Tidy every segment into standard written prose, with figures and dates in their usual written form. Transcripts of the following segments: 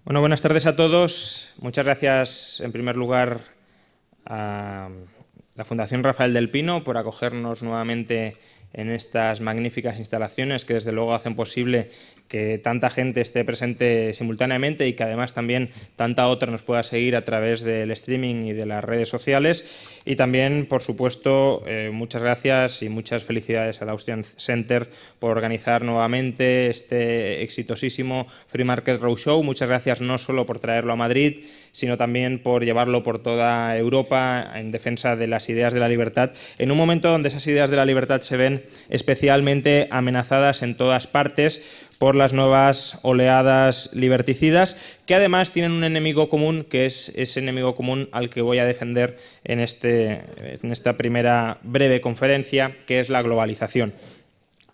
Bueno, buenas tardes a todos. Muchas gracias, en primer lugar, a la Fundación Rafael del Pino por acogernos nuevamente en estas magníficas instalaciones que desde luego hacen posible que tanta gente esté presente simultáneamente y que además también tanta otra nos pueda seguir a través del streaming y de las redes sociales. Y también, por supuesto, muchas gracias y muchas felicidades al Austrian Center por organizar nuevamente este exitosísimo Free Market Roadshow. Muchas gracias no solo por traerlo a Madrid, sino también por llevarlo por toda Europa en defensa de las ideas de la libertad, en un momento donde esas ideas de la libertad se ven especialmente amenazadas en todas partes por las nuevas oleadas liberticidas, que además tienen un enemigo común, que es ese enemigo común al que voy a defender en esta primera breve conferencia, que es la globalización.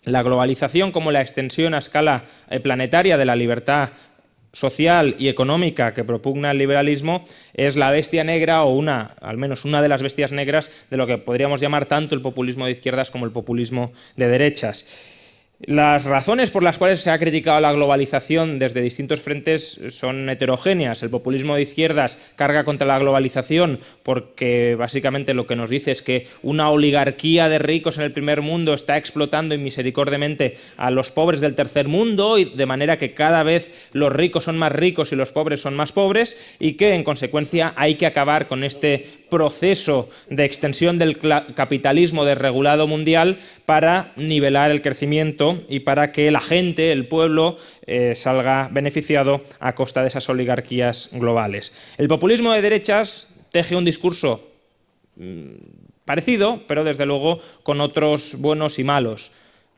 La globalización como la extensión a escala planetaria de la libertad social y económica que propugna el liberalismo es la bestia negra o al menos una de las bestias negras de lo que podríamos llamar tanto el populismo de izquierdas como el populismo de derechas. Las razones por las cuales se ha criticado la globalización desde distintos frentes son heterogéneas. El populismo de izquierdas carga contra la globalización porque básicamente lo que nos dice es que una oligarquía de ricos en el primer mundo está explotando inmisericordiamente a los pobres del tercer mundo, y de manera que cada vez los ricos son más ricos y los pobres son más pobres, y que en consecuencia hay que acabar con este proceso de extensión del capitalismo desregulado mundial para nivelar el crecimiento y para que la gente, el pueblo, salga beneficiado a costa de esas oligarquías globales. El populismo de derechas teje un discurso parecido, pero desde luego con otros buenos y malos.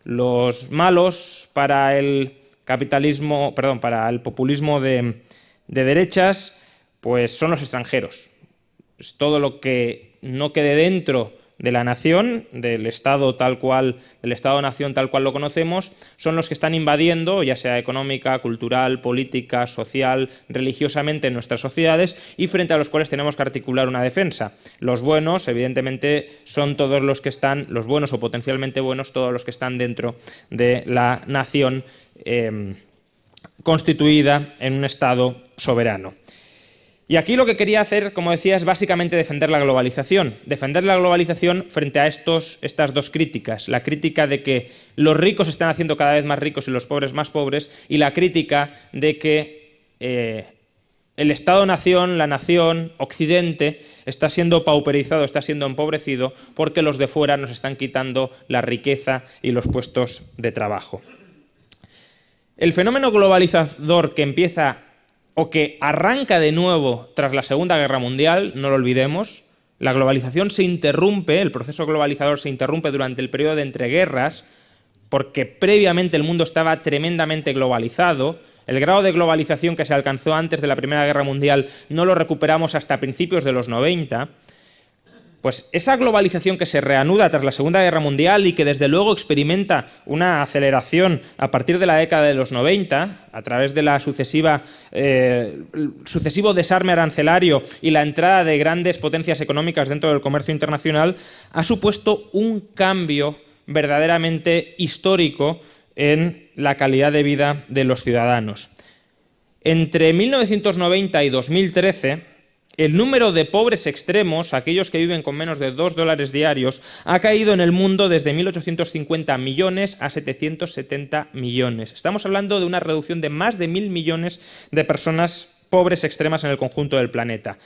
Los malos para el populismo de derechas, pues son los extranjeros. Es todo lo que no quede dentro de la nación, del Estado tal cual, del Estado-nación tal cual lo conocemos, son los que están invadiendo, ya sea económica, cultural, política, social, religiosamente, nuestras sociedades, y frente a los cuales tenemos que articular una defensa. Los buenos, evidentemente, son todos los que están, los buenos o potencialmente buenos, todos los que están dentro de la nación constituida en un Estado soberano. Y aquí lo que quería hacer, como decía, es básicamente defender la globalización. Defender la globalización frente a estas dos críticas. La crítica de que los ricos se están haciendo cada vez más ricos y los pobres más pobres, y la crítica de que el Estado-nación, la nación, Occidente, está siendo pauperizado, está siendo empobrecido porque los de fuera nos están quitando la riqueza y los puestos de trabajo. El fenómeno globalizador que empieza o que arranca de nuevo tras la Segunda Guerra Mundial, no lo olvidemos, la globalización se interrumpe, el proceso globalizador se interrumpe durante el periodo de entreguerras, porque previamente el mundo estaba tremendamente globalizado. El grado de globalización que se alcanzó antes de la Primera Guerra Mundial no lo recuperamos hasta principios de los 90. Pues esa globalización que se reanuda tras la Segunda Guerra Mundial y que desde luego experimenta una aceleración a partir de la década de los 90, a través de la sucesivo desarme arancelario y la entrada de grandes potencias económicas dentro del comercio internacional, ha supuesto un cambio verdaderamente histórico en la calidad de vida de los ciudadanos. Entre 1990 y 2013, el número de pobres extremos, aquellos que viven con menos de $2 diarios, ha caído en el mundo desde 1.850 millones a 770 millones. Estamos hablando de una reducción de más de 1.000 millones de personas pobres extremas en el conjunto del planeta.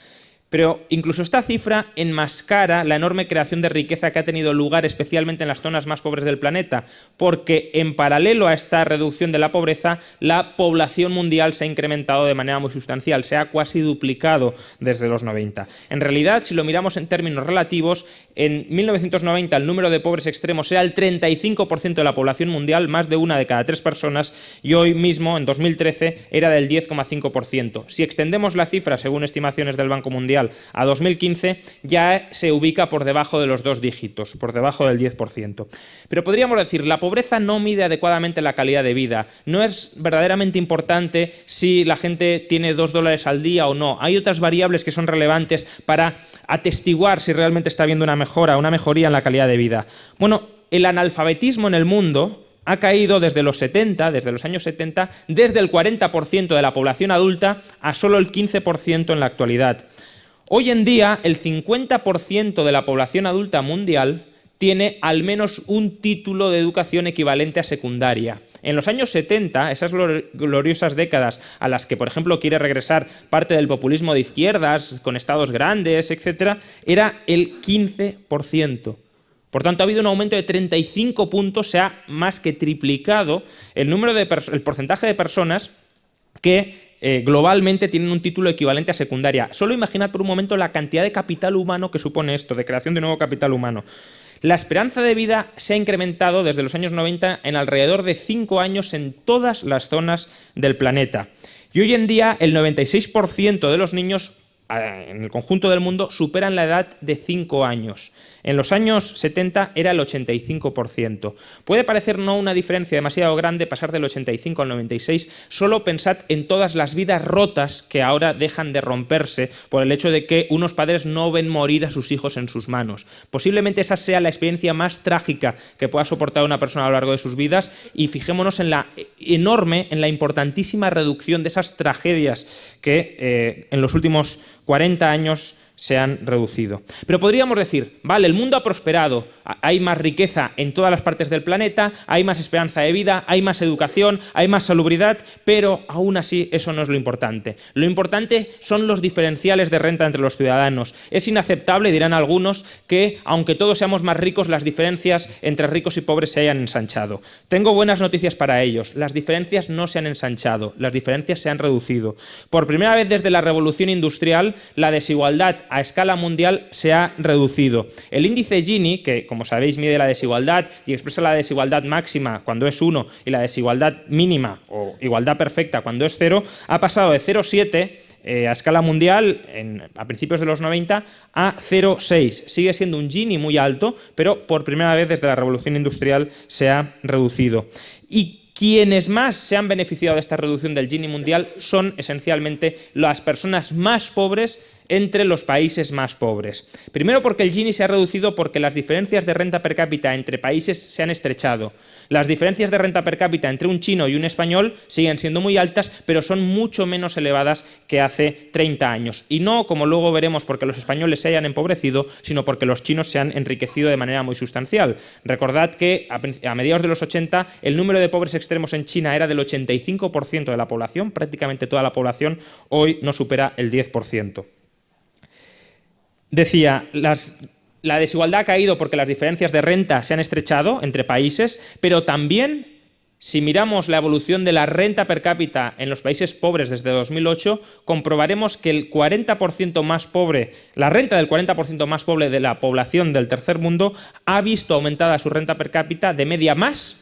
Pero incluso esta cifra enmascara la enorme creación de riqueza que ha tenido lugar especialmente en las zonas más pobres del planeta, porque en paralelo a esta reducción de la pobreza, la población mundial se ha incrementado de manera muy sustancial, se ha casi duplicado desde los 90. En realidad, si lo miramos en términos relativos, en 1990 el número de pobres extremos era el 35% de la población mundial, más de 1 de cada 3 personas, y hoy mismo, en 2013, era del 10,5%. Si extendemos la cifra, según estimaciones del Banco Mundial, a 2015, ya se ubica por debajo de los 2 dígitos, por debajo del 10%. Pero podríamos decir, la pobreza no mide adecuadamente la calidad de vida. No es verdaderamente importante si la gente tiene $2 al día o no. Hay otras variables que son relevantes para atestiguar si realmente está habiendo una mejoría en la calidad de vida. Bueno, el analfabetismo en el mundo ha caído desde los años 70, desde el 40% de la población adulta a solo el 15% en la actualidad. Hoy en día, el 50% de la población adulta mundial tiene al menos un título de educación equivalente a secundaria. En los años 70, esas gloriosas décadas a las que, por ejemplo, quiere regresar parte del populismo de izquierdas, con estados grandes, etc., era el 15%. Por tanto, ha habido un aumento de 35 puntos, se ha más que triplicado el porcentaje de personas que globalmente tienen un título equivalente a secundaria. Solo imaginad por un momento la cantidad de capital humano que supone esto, de creación de nuevo capital humano. La esperanza de vida se ha incrementado desde los años 90 en alrededor de 5 años en todas las zonas del planeta. Y hoy en día el 96% de los niños en el conjunto del mundo superan la edad de 5 años. En los años 70 era el 85%. Puede parecer no una diferencia demasiado grande pasar del 85 al 96, solo pensad en todas las vidas rotas que ahora dejan de romperse por el hecho de que unos padres no ven morir a sus hijos en sus manos. Posiblemente esa sea la experiencia más trágica que pueda soportar una persona a lo largo de sus vidas, y fijémonos en la importantísima reducción de esas tragedias que en los últimos 40 años se han reducido. Pero podríamos decir, vale, el mundo ha prosperado, hay más riqueza en todas las partes del planeta, hay más esperanza de vida, hay más educación, hay más salubridad, pero aún así eso no es lo importante. Lo importante son los diferenciales de renta entre los ciudadanos. Es inaceptable, dirán algunos, que aunque todos seamos más ricos, las diferencias entre ricos y pobres se hayan ensanchado. Tengo buenas noticias para ellos. Las diferencias no se han ensanchado, las diferencias se han reducido. Por primera vez desde la Revolución Industrial, la desigualdad a escala mundial se ha reducido. El índice Gini, que como sabéis mide la desigualdad y expresa la desigualdad máxima cuando es 1 y la desigualdad mínima o igualdad perfecta cuando es 0, ha pasado de 0,7 a escala mundial a principios de los 90 a 0,6. Sigue siendo un Gini muy alto, pero por primera vez desde la Revolución Industrial se ha reducido. Y quienes más se han beneficiado de esta reducción del Gini mundial son esencialmente las personas más pobres entre los países más pobres. Primero porque el Gini se ha reducido porque las diferencias de renta per cápita entre países se han estrechado. Las diferencias de renta per cápita entre un chino y un español siguen siendo muy altas, pero son mucho menos elevadas que hace 30 años. Y no, como luego veremos, porque los españoles se hayan empobrecido, sino porque los chinos se han enriquecido de manera muy sustancial. Recordad que a mediados de los 80 el número de pobres extremos en China era del 85% de la población, prácticamente toda la población, hoy no supera el 10%. Decía, la desigualdad ha caído porque las diferencias de renta se han estrechado entre países, pero también, si miramos la evolución de la renta per cápita en los países pobres desde 2008, comprobaremos que el 40% más pobre, la renta del 40% más pobre de la población del tercer mundo ha visto aumentada su renta per cápita de media más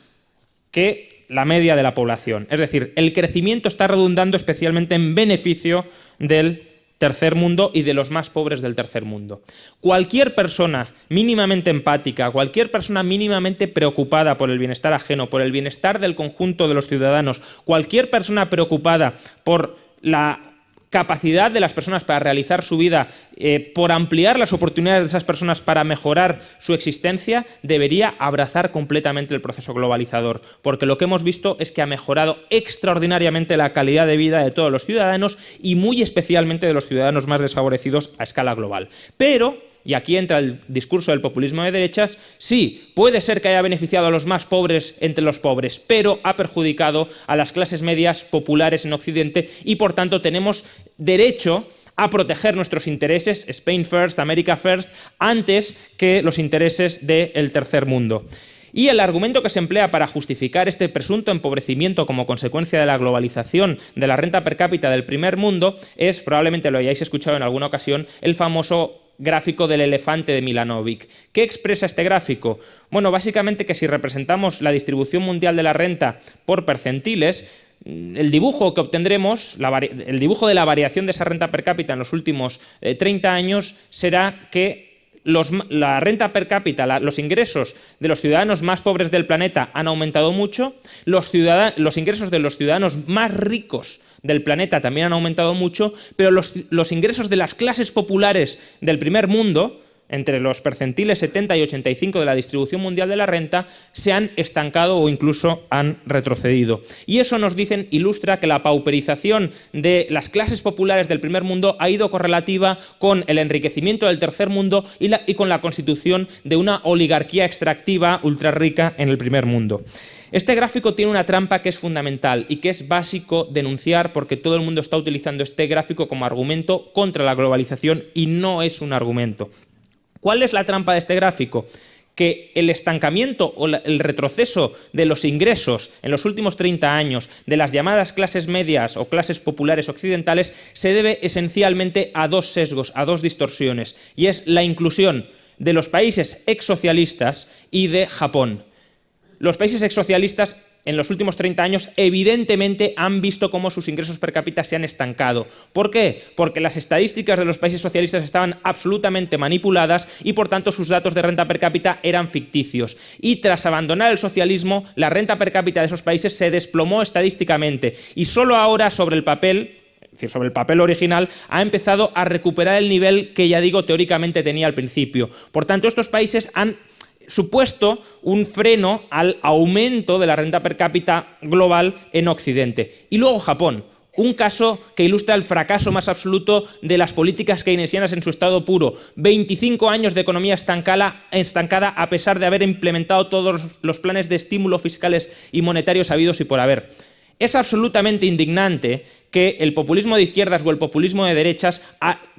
que la media de la población. Es decir, el crecimiento está redundando especialmente en beneficio del tercer mundo y de los más pobres del tercer mundo. Cualquier persona mínimamente empática, cualquier persona mínimamente preocupada por el bienestar ajeno, por el bienestar del conjunto de los ciudadanos, cualquier persona preocupada por la capacidad de las personas para realizar su vida, por ampliar las oportunidades de esas personas para mejorar su existencia, debería abrazar completamente el proceso globalizador, porque lo que hemos visto es que ha mejorado extraordinariamente la calidad de vida de todos los ciudadanos y muy especialmente de los ciudadanos más desfavorecidos a escala global. Pero, y aquí entra el discurso del populismo de derechas, sí, puede ser que haya beneficiado a los más pobres entre los pobres, pero ha perjudicado a las clases medias populares en Occidente y por tanto tenemos derecho a proteger nuestros intereses, Spain First, America First, antes que los intereses del tercer mundo. Y el argumento que se emplea para justificar este presunto empobrecimiento como consecuencia de la globalización de la renta per cápita del primer mundo es, probablemente lo hayáis escuchado en alguna ocasión, el famoso gráfico del elefante de Milanovic. ¿Qué expresa este gráfico? Bueno, básicamente que si representamos la distribución mundial de la renta por percentiles, el dibujo que obtendremos, el dibujo de la variación de esa renta per cápita en los últimos 30 años será que la renta per cápita, los ingresos de los ciudadanos más pobres del planeta han aumentado mucho, los ingresos de los ciudadanos más ricos del planeta también han aumentado mucho, pero los ingresos de las clases populares del primer mundo, entre los percentiles 70 y 85 de la distribución mundial de la renta se han estancado o incluso han retrocedido. Y eso nos dicen, ilustra que la pauperización de las clases populares del primer mundo ha ido correlativa con el enriquecimiento del tercer mundo y con la constitución de una oligarquía extractiva ultra rica en el primer mundo. Este gráfico tiene una trampa que es fundamental y que es básico denunciar porque todo el mundo está utilizando este gráfico como argumento contra la globalización y no es un argumento. ¿Cuál es la trampa de este gráfico? Que el estancamiento o el retroceso de los ingresos en los últimos 30 años de las llamadas clases medias o clases populares occidentales se debe esencialmente a dos sesgos, a dos distorsiones, y es la inclusión de los países exsocialistas y de Japón. Los países exsocialistas en los últimos 30 años evidentemente han visto cómo sus ingresos per cápita se han estancado. ¿Por qué? Porque las estadísticas de los países socialistas estaban absolutamente manipuladas y por tanto sus datos de renta per cápita eran ficticios. Y tras abandonar el socialismo, la renta per cápita de esos países se desplomó estadísticamente y solo ahora sobre el papel, es decir, sobre el papel original, ha empezado a recuperar el nivel que ya digo teóricamente tenía al principio. Por tanto, estos países han supuesto un freno al aumento de la renta per cápita global en Occidente. Y luego Japón, un caso que ilustra el fracaso más absoluto de las políticas keynesianas en su estado puro. 25 años de economía estancada a pesar de haber implementado todos los planes de estímulo fiscales y monetarios habidos y por haber. Es absolutamente indignante que el populismo de izquierdas o el populismo de derechas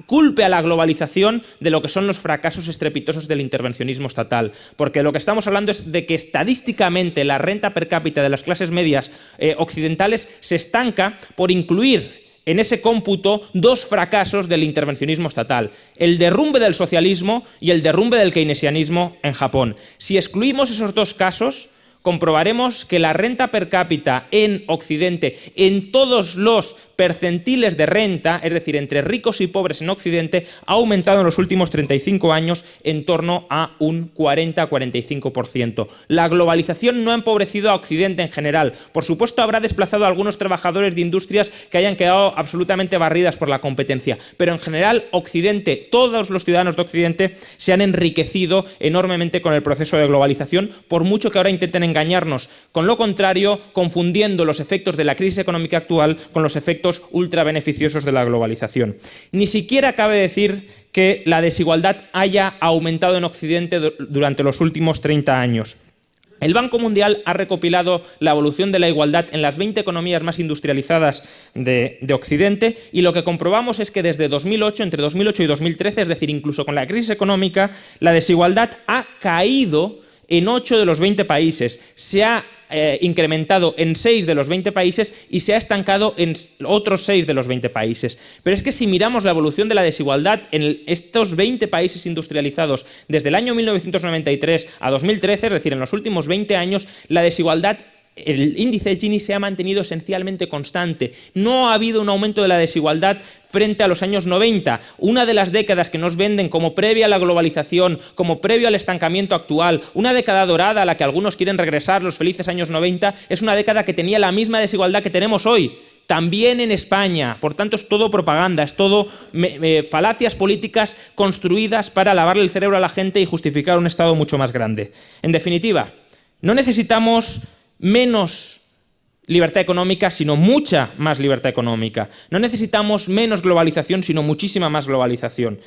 culpe a la globalización de lo que son los fracasos estrepitosos del intervencionismo estatal. Porque lo que estamos hablando es de que estadísticamente la renta per cápita de las clases medias occidentales se estanca por incluir en ese cómputo dos fracasos del intervencionismo estatal, el derrumbe del socialismo y el derrumbe del keynesianismo en Japón. Si excluimos esos dos casos, comprobaremos que la renta per cápita en Occidente, en todos los percentiles de renta, es decir, entre ricos y pobres en Occidente, ha aumentado en los últimos 35 años en torno a un 40-45%. La globalización no ha empobrecido a Occidente en general. Por supuesto, habrá desplazado a algunos trabajadores de industrias que hayan quedado absolutamente barridas por la competencia, pero en general Occidente, todos los ciudadanos de Occidente se han enriquecido enormemente con el proceso de globalización, por mucho que ahora intenten engañarnos con lo contrario, confundiendo los efectos de la crisis económica actual con los efectos ultra beneficiosos de la globalización. Ni siquiera cabe decir que la desigualdad haya aumentado en Occidente durante los últimos 30 años. El Banco Mundial ha recopilado la evolución de la igualdad en las 20 economías más industrializadas de Occidente y lo que comprobamos es que desde 2008, entre 2008 y 2013, es decir, incluso con la crisis económica, la desigualdad ha caído en 8 de los 20 países, se ha incrementado en 6 de los 20 países y se ha estancado en otros 6 de los 20 países. Pero es que si miramos la evolución de la desigualdad en estos 20 países industrializados desde el año 1993 a 2013, es decir, en los últimos 20 años, la desigualdad, el índice de Gini se ha mantenido esencialmente constante. No ha habido un aumento de la desigualdad frente a los años 90, una de las décadas que nos venden como previa a la globalización, como previo al estancamiento actual, una década dorada a la que algunos quieren regresar, los felices años 90, es una década que tenía la misma desigualdad que tenemos hoy, también en España. Por tanto, es todo propaganda, es todo falacias políticas construidas para lavarle el cerebro a la gente y justificar un Estado mucho más grande. En definitiva, no necesitamos menos libertad económica, sino mucha más libertad económica. No necesitamos menos globalización, sino muchísima más globalización.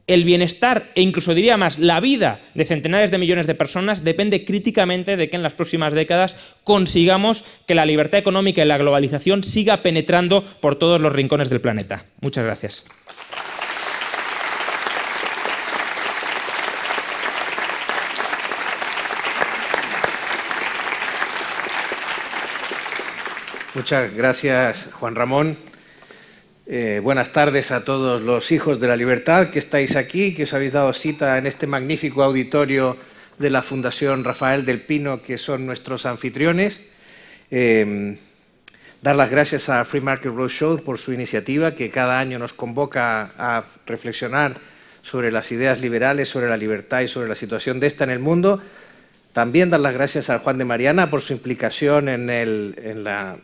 El bienestar, e incluso diría más, la vida de centenares de millones de personas depende críticamente de que en las próximas décadas consigamos que la libertad económica y la globalización siga penetrando por todos los rincones del planeta. Muchas gracias. Muchas gracias, Juan Ramón. Buenas tardes a todos los hijos de la libertad que estáis aquí, que os habéis dado cita en este magnífico auditorio de la Fundación Rafael del Pino, que son nuestros anfitriones. Dar las gracias a Free Market Roadshow por su iniciativa, que cada año nos convoca a reflexionar sobre las ideas liberales, sobre la libertad y sobre la situación de esta en el mundo. También dar las gracias a Juan de Mariana por su implicación en la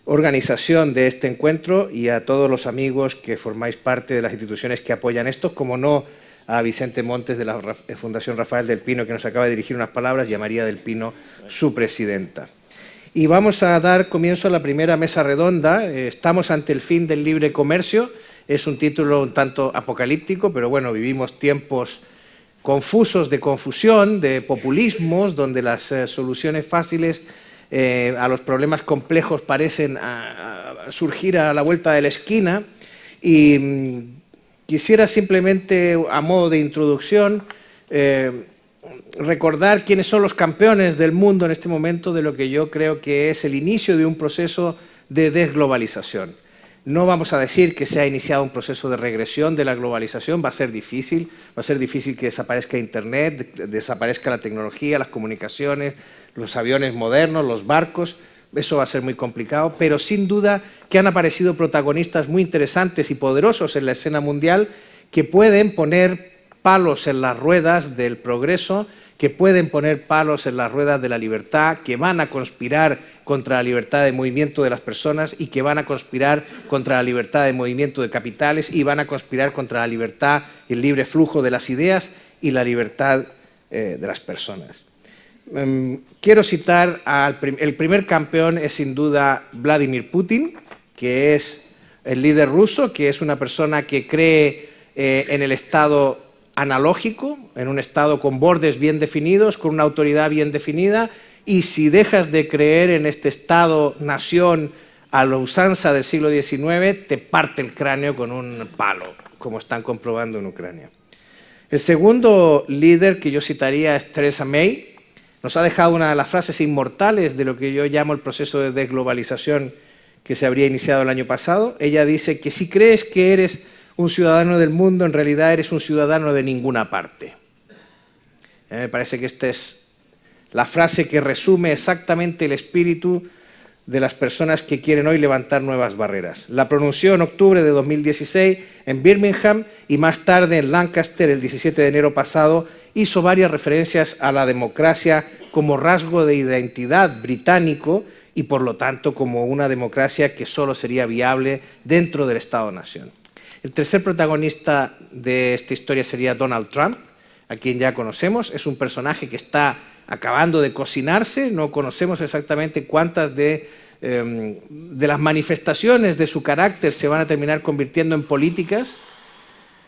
organización de este encuentro y a todos los amigos que formáis parte de las instituciones que apoyan esto, como no a Vicente Montes de la Fundación Rafael del Pino, que nos acaba de dirigir unas palabras, y a María del Pino, su presidenta. Y vamos a dar comienzo a la primera mesa redonda. Estamos ante el fin del libre comercio. Es un título un tanto apocalíptico, pero bueno, vivimos tiempos confusos de confusión, de populismos, donde las soluciones fáciles a los problemas complejos parecen surgir a la vuelta de la esquina. Y quisiera simplemente, a modo de introducción, recordar quiénes son los campeones del mundo en este momento de lo que yo creo que es el inicio de un proceso de desglobalización. No vamos a decir que se ha iniciado un proceso de regresión de la globalización, va a ser difícil que desaparezca Internet, desaparezca la tecnología, las comunicaciones, los aviones modernos, los barcos. Eso va a ser muy complicado, pero sin duda que han aparecido protagonistas muy interesantes y poderosos en la escena mundial que pueden poner palos en las ruedas del progreso, que pueden poner palos en las ruedas de la libertad, que van a conspirar contra la libertad de movimiento de las personas y que van a conspirar contra la libertad de movimiento de capitales y van a conspirar contra la libertad y el libre flujo de las ideas y la libertad de las personas. Quiero citar el primer campeón es sin duda Vladimir Putin, que es el líder ruso, que es una persona que cree en el Estado analógico, en un Estado con bordes bien definidos, con una autoridad bien definida, y si dejas de creer en este Estado-nación a la usanza del siglo XIX, te parte el cráneo con un palo, como están comprobando en Ucrania. El segundo líder que yo citaría es Theresa May. Nos ha dejado una de las frases inmortales de lo que yo llamo el proceso de desglobalización que se habría iniciado el año pasado. Ella dice que si crees que eres un ciudadano del mundo, en realidad eres un ciudadano de ninguna parte. Me parece que esta es la frase que resume exactamente el espíritu de las personas que quieren hoy levantar nuevas barreras. La pronunció en octubre de 2016 en Birmingham y más tarde en Lancaster el 17 de enero pasado hizo varias referencias a la democracia como rasgo de identidad británico y por lo tanto como una democracia que solo sería viable dentro del Estado-nación. El tercer protagonista de esta historia sería Donald Trump, a quien ya conocemos. Es un personaje que está acabando de cocinarse, no conocemos exactamente cuántas de las manifestaciones de su carácter se van a terminar convirtiendo en políticas,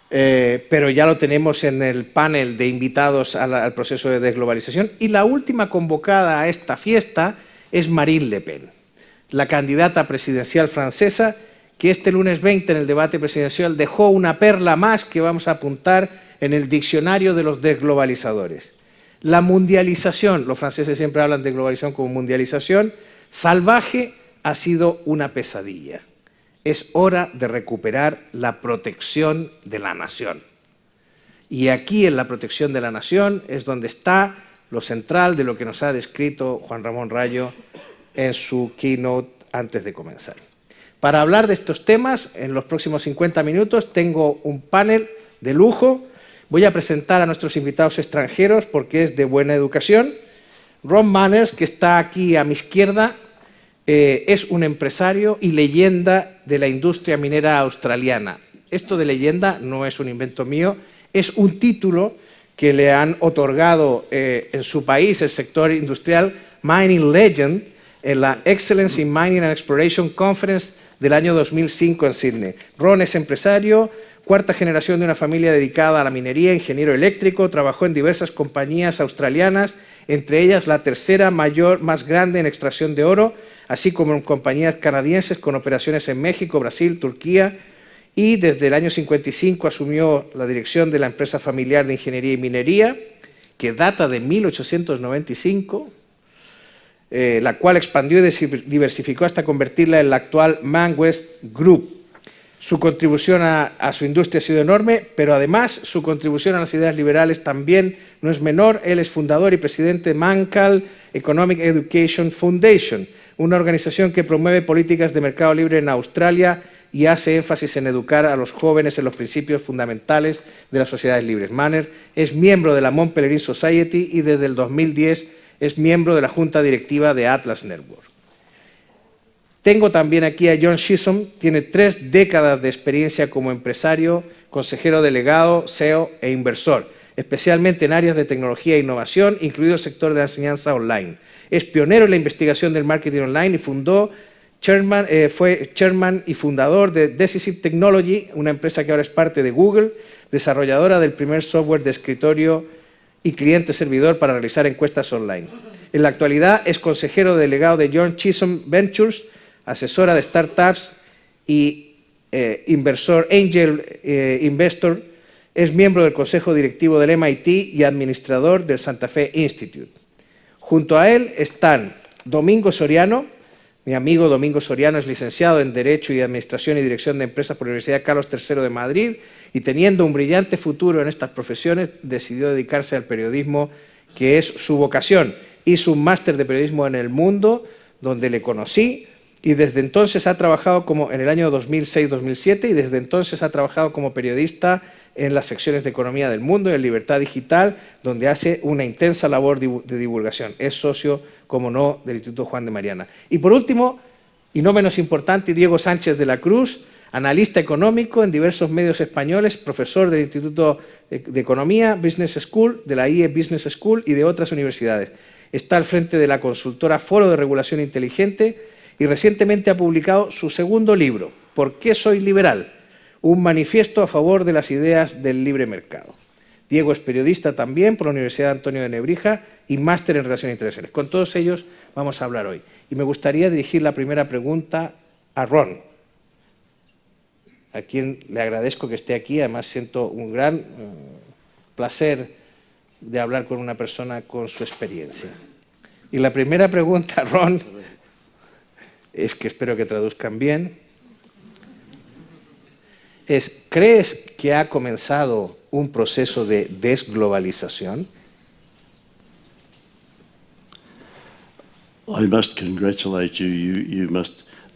pero ya lo tenemos en el panel de invitados al proceso de desglobalización. Y la última convocada a esta fiesta es Marine Le Pen, la candidata presidencial francesa, que este lunes 20 en el debate presidencial dejó una perla más que vamos a apuntar en el diccionario de los desglobalizadores. La mundialización, los franceses siempre hablan de globalización como mundialización, salvaje ha sido una pesadilla. Es hora de recuperar la protección de la nación. Y aquí en la protección de la nación es donde está lo central de lo que nos ha descrito Juan Ramón Rayo en su keynote antes de comenzar. Para hablar de estos temas, en los próximos 50 minutos tengo un panel de lujo. Voy a presentar a nuestros invitados extranjeros porque es de buena educación. Ron Manners, que está aquí a mi izquierda, es un empresario y leyenda de la industria minera australiana. Esto de leyenda no es un invento mío, es un título que le han otorgado en su país, el sector industrial, Mining Legend, en la Excellence in Mining and Exploration Conference del año 2005 en Sydney. Ron es empresario, cuarta generación de una familia dedicada a la minería, ingeniero eléctrico, trabajó en diversas compañías australianas, entre ellas la tercera más grande en extracción de oro, así como en compañías canadienses con operaciones en México, Brasil, Turquía, y desde el año 55 asumió la dirección de la empresa familiar de ingeniería y minería, que data de 1895, la cual expandió y diversificó hasta convertirla en la actual ManWest Group. Su contribución a su industria ha sido enorme, pero además su contribución a las ideas liberales también no es menor. Él es fundador y presidente de Mankal Economic Education Foundation, una organización que promueve políticas de mercado libre en Australia y hace énfasis en educar a los jóvenes en los principios fundamentales de las sociedades libres. Manners es miembro de la Mont Pelerin Society y desde el 2010 es miembro de la junta directiva de Atlas Network. Tengo también aquí a John Chisholm, tiene 3 décadas de experiencia como empresario, consejero delegado, CEO e inversor, especialmente en áreas de tecnología e innovación, incluido el sector de la enseñanza online. Es pionero en la investigación del marketing online y fue chairman y fundador de Decisive Technology, una empresa que ahora es parte de Google, desarrolladora del primer software de escritorio y cliente-servidor para realizar encuestas online. En la actualidad es consejero delegado de John Chisholm Ventures, asesora de startups y angel investor. Es miembro del consejo directivo del MIT y administrador del Santa Fe Institute. Junto a él están Domingo Soriano. Mi amigo Domingo Soriano es licenciado en Derecho y Administración y Dirección de Empresas por la Universidad Carlos III de Madrid y teniendo un brillante futuro en estas profesiones, decidió dedicarse al periodismo, que es su vocación. Hizo un máster de periodismo en El Mundo, donde le conocí, y desde entonces ha trabajado en el año 2006-2007, y desde entonces ha trabajado como periodista en las secciones de Economía del Mundo y en Libertad Digital, donde hace una intensa labor de divulgación. Es socio, como no, del Instituto Juan de Mariana. Y por último, y no menos importante, Diego Sánchez de la Cruz, analista económico en diversos medios españoles, profesor del Instituto de Economía, Business School, de la IE Business School y de otras universidades. Está al frente de la consultora Foro de Regulación Inteligente y recientemente ha publicado su segundo libro, ¿Por qué soy liberal? Un manifiesto a favor de las ideas del libre mercado. Diego es periodista también por la Universidad Antonio de Nebrija y máster en Relaciones Internacionales. Con todos ellos vamos a hablar hoy. Y me gustaría dirigir la primera pregunta a Ron, a quien le agradezco que esté aquí. Además, siento un gran placer de hablar con una persona con su experiencia. Y la primera pregunta, Ron, es que espero que traduzcan bien, es: ¿crees que ha comenzado un proceso de desglobalización? I must congratulate you.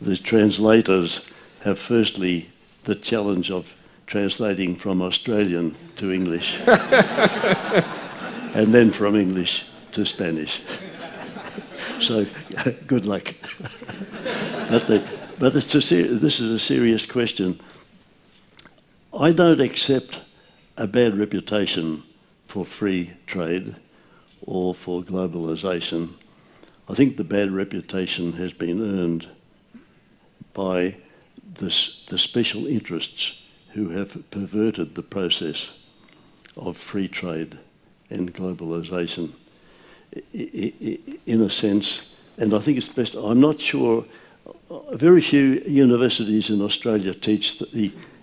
The translators have firstly the challenge of translating from Australian to English and then from English to Spanish. So, good luck. But this is a serious question. I don't accept a bad reputation for free trade or for globalisation. I think the bad reputation has been earned by the special interests who have perverted the process of free trade and globalisation in a sense. And I think it's best, I'm not sure, very few universities in Australia teach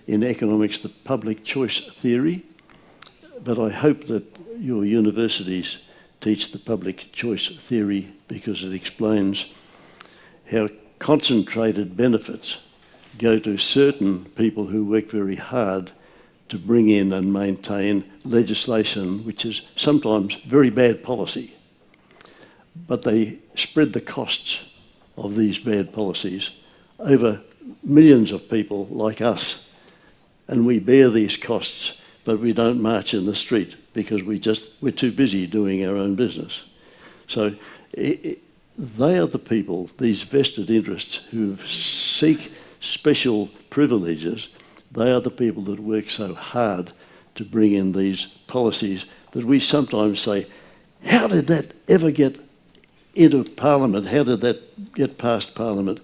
in economics the public choice theory, but I hope that your universities teach the public choice theory because it explains how concentrated benefits go to certain people who work very hard to bring in and maintain legislation which is sometimes very bad policy, but they spread the costs of these bad policies over millions of people like us, and we bear these costs, but we don't march in the street because we're too busy doing our own business. So they are the people, these vested interests, who seek special privileges. They are the people that work so hard to bring in these policies that we sometimes say, how did that ever get into Parliament? How did that get past Parliament?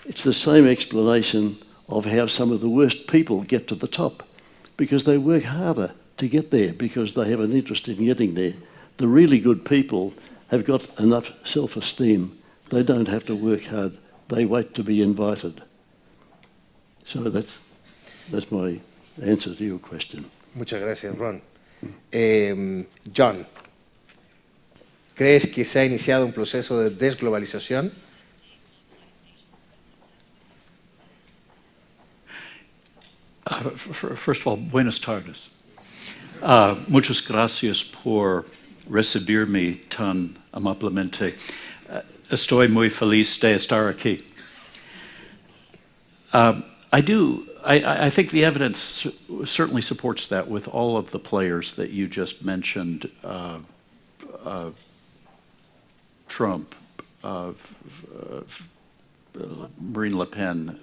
It's the same explanation of how some of the worst people get to the top, because they work harder to get there because they have an interest in getting there. The really good people have got enough self-esteem. They don't have to work hard. They wait to be invited. So that's my answer to your question. Muchas gracias, Ron. John, ¿crees que se ha iniciado un proceso de desglobalización? First of all, buenas tardes. Muchas gracias por recibirme tan amablemente. Estoy muy feliz de estar aquí. I think the evidence certainly supports that with all of the players that you just mentioned. Trump, Marine Le Pen,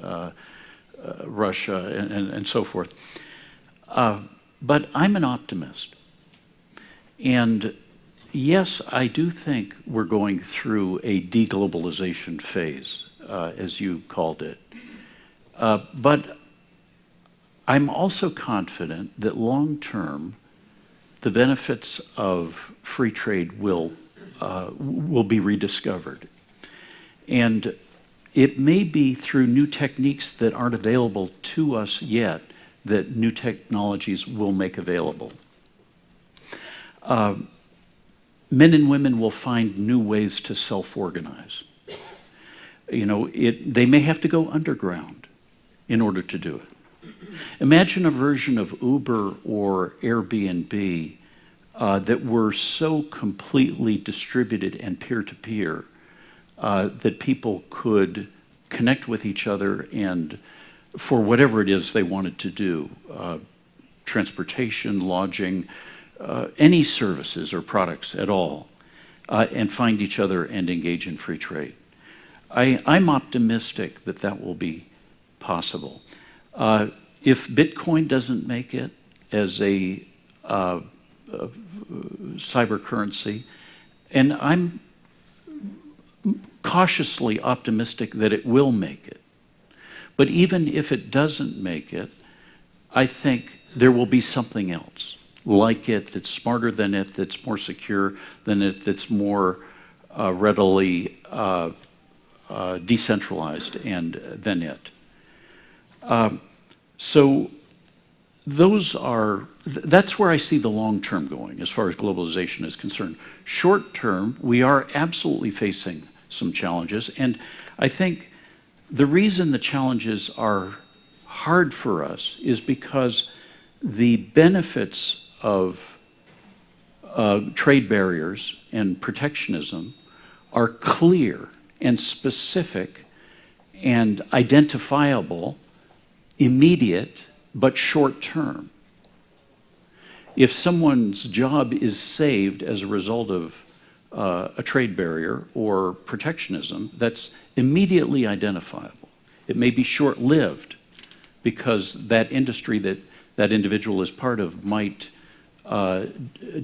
Russia, and so forth. But I'm an optimist. And yes, I do think we're going through a deglobalization phase, as you called it. But I'm also confident that long term, the benefits of free trade will be rediscovered. And it may be through new techniques that aren't available to us yet that new technologies will make available. Men and women will find new ways to self-organize. You know, they may have to go underground in order to do it. Imagine a version of Uber or Airbnb that were so completely distributed and peer-to-peer that people could connect with each other and for whatever it is they wanted to do, transportation, lodging, any services or products at all, and find each other and engage in free trade. I'm optimistic that that will be possible. If Bitcoin doesn't make it as a cyber currency, and I'm cautiously optimistic that it will make it, but even if it doesn't make it, I think there will be something else like it that's smarter than it, that's more secure than it, that's more readily decentralized than it. So that's where I see the long term going as far as globalization is concerned. Short term, we are absolutely facing some challenges, and I think the reason the challenges are hard for us is because the benefits of trade barriers and protectionism are clear and specific and identifiable, immediate, but short term. If someone's job is saved as a result of a trade barrier or protectionism, that's immediately identifiable. It may be short-lived because that industry that that individual is part of might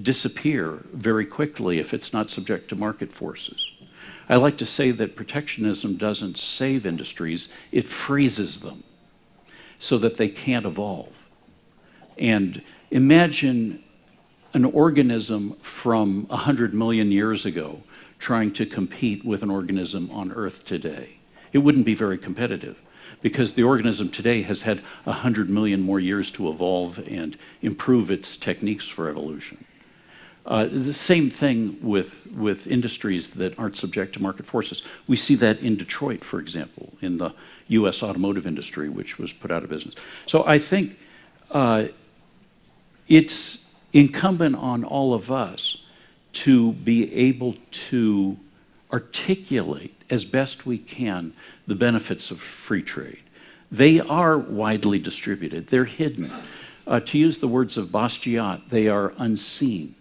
disappear very quickly if it's not subject to market forces. I like to say that protectionism doesn't save industries, it freezes them so that they can't evolve. And imagine an organism from 100 million years ago trying to compete with an organism on Earth today. It wouldn't be very competitive because the organism today has had 100 million more years to evolve and improve its techniques for evolution. The same thing with industries that aren't subject to market forces. We see that in Detroit, for example, in the US automotive industry, which was put out of business. So I think it's incumbent on all of us to be able to articulate as best we can the benefits of free trade. They are widely distributed, they're hidden. To use the words of Bastiat, they are unseen.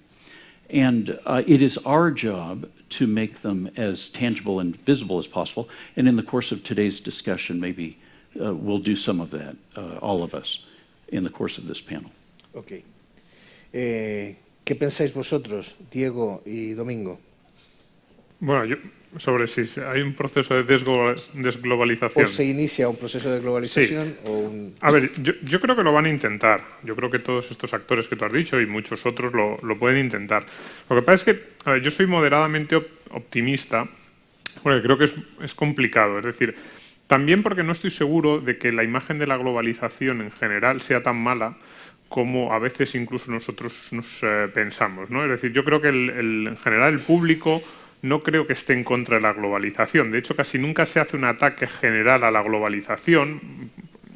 And it is our job to make them as tangible and visible as possible. And in the course of today's discussion, maybe we'll do some of that, all of us, in the course of this panel. Okay. ¿Qué pensáis vosotros, Diego y Domingo? Bueno, yo, sobre si hay un proceso de desglobalización. ¿O se inicia un proceso de globalización? Sí. O un... A ver, yo creo que lo van a intentar. Yo creo que todos estos actores que tú has dicho y muchos otros lo pueden intentar. Lo que pasa es que, a ver, yo soy moderadamente optimista porque creo que es complicado. Es decir, también porque no estoy seguro de que la imagen de la globalización en general sea tan mala como a veces incluso nosotros nos pensamos, ¿no? Es decir, yo creo que en general el público no creo que esté en contra de la globalización. De hecho, casi nunca se hace un ataque general a la globalización.